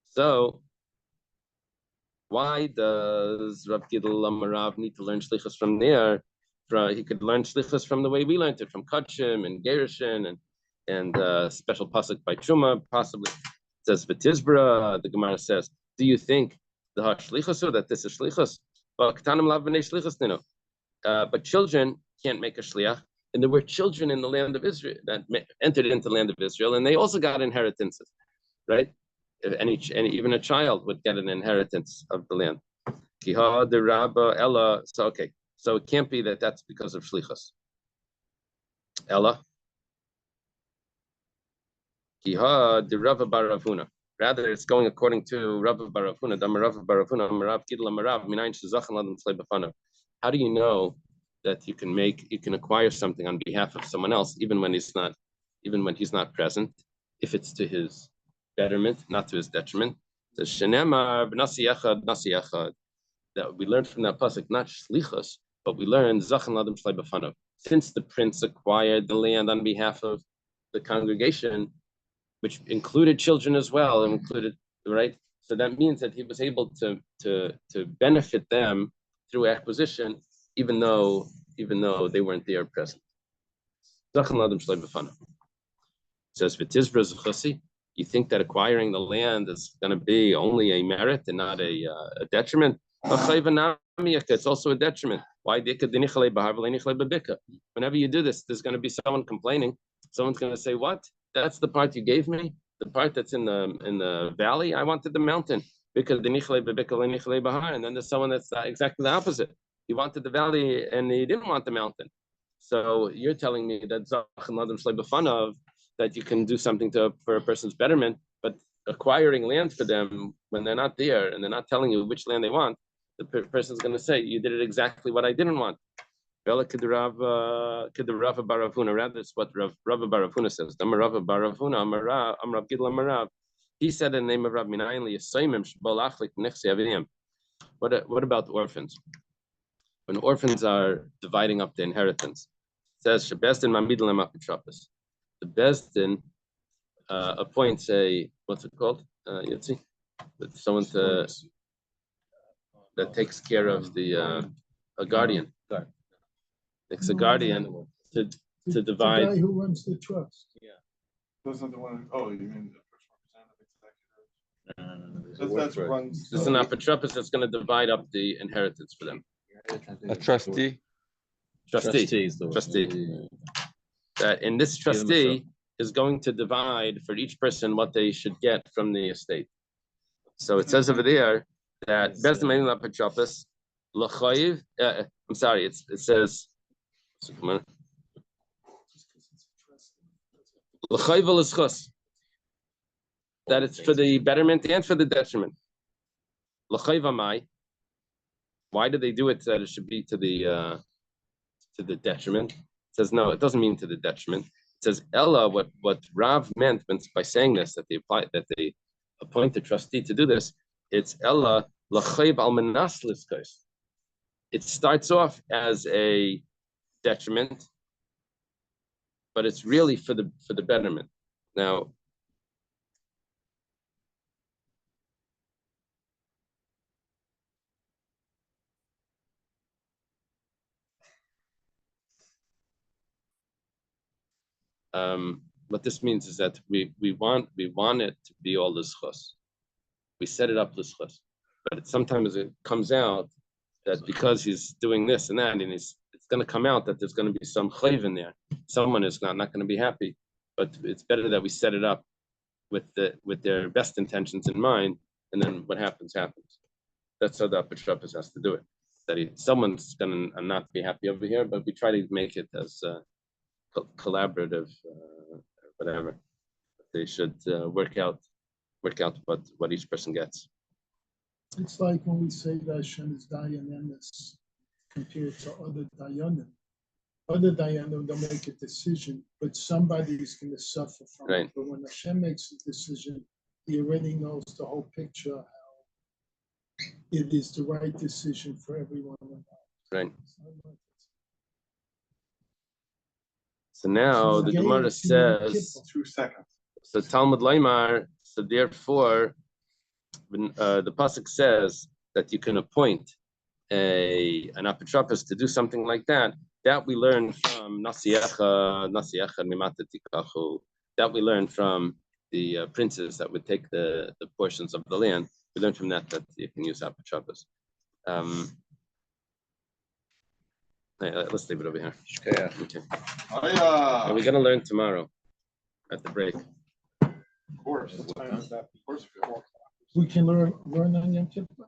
So why does Rav Gidl Amarav need to learn shlichus from there? He could learn shlichus from the way we learned it, from Kachim and Gerushin and special pasuk by Truma, possibly. It says V'tizbra. The Gemara says, do you think the shlichus or that this is shlichus? But children can't make a shliach. And there were children in the land of Israel that entered into the land of Israel, and they also got inheritances, right? And even a child would get an inheritance of the land. So okay, so it can't be that that's because of shlichus. Ella. Rather, it's going according to Rav Bar Avuna. How do you know that you can acquire something on behalf of someone else, even when he's not present, if it's to his betterment, not to his detriment? The that we learned from that pasuk, not shlichus, but we learned zachan ladam shlei b'fanav. Since the prince acquired the land on behalf of the congregation, which included children as well, right? So that means that he was able to benefit them through acquisition, even though they weren't there present. It says, you think that acquiring the land is going to be only a merit and not a detriment? It's also a detriment. Why? Whenever you do this, there's going to be someone complaining. Someone's going to say, what? That's the part you gave me? The part that's in the valley? I wanted the mountain. And then there's someone that's exactly the opposite. He wanted the valley and he didn't want the mountain. So you're telling me that that you can do something for a person's betterment, but acquiring land for them when they're not there and they're not telling you which land they want, the person's going to say, you did it exactly what I didn't want. Rather, it's what Rav Bar Avuna says. He said in the name of Rav Minayin, what about orphans? When orphans are dividing up the inheritance, it says the Bezdin appoints what's it called? Someone that takes care of a guardian. It's a guardian to divide. The guy who runs the trust. Yeah. Doesn't the one? Oh, you mean the first representative executive? This is an apotropos that's going to divide up the inheritance for them. A trustee. Trustee. And this trustee is going to divide for each person what they should get from the estate. So it says over there that apotropos l'chayiv. I'm sorry. It says. That it's for the betterment and for the detriment. Why do they do it that it should be to the detriment? It says no, it doesn't mean to the detriment. It says Ella, what Rav meant by saying this, that they appoint a trustee to do this, it's Ella L'chayb al Manas Liskos. It starts off as a detriment, but it's really for the betterment. Now, what this means is that we want it to be all l'schus. We set it up l'schus, but sometimes it comes out that because he's doing this and that, and it's going to come out that there's going to be some chayv in there. Someone is not going to be happy, but it's better that we set it up with their best intentions in mind, and then what happens. That's how the Apotropos has to do it. That someone's going to not be happy over here, but we try to make it as collaborative, whatever. They should work out what each person gets. It's like when we say that Hashem is Dayanemis compared to other Dayanim. Other Dayanim, they'll make a decision, but somebody is going to suffer from Right. it. But when Hashem makes a decision, he already knows the whole picture, how it is the right decision for everyone involved. Right. So now the Gemara says, 2 seconds. so Talmud Laimar, so therefore, when, the pasuk says that you can appoint an apotropos to do something like that. That we learn from Nasiecha Mimata Tikachu. That we learn from the princes that would take the portions of the land. We learn from that you can use apotropos. Let's leave it over here. Okay. Are we gonna learn tomorrow at the break? Of course. What time is that? Of course. We can learn on Yom Kippur.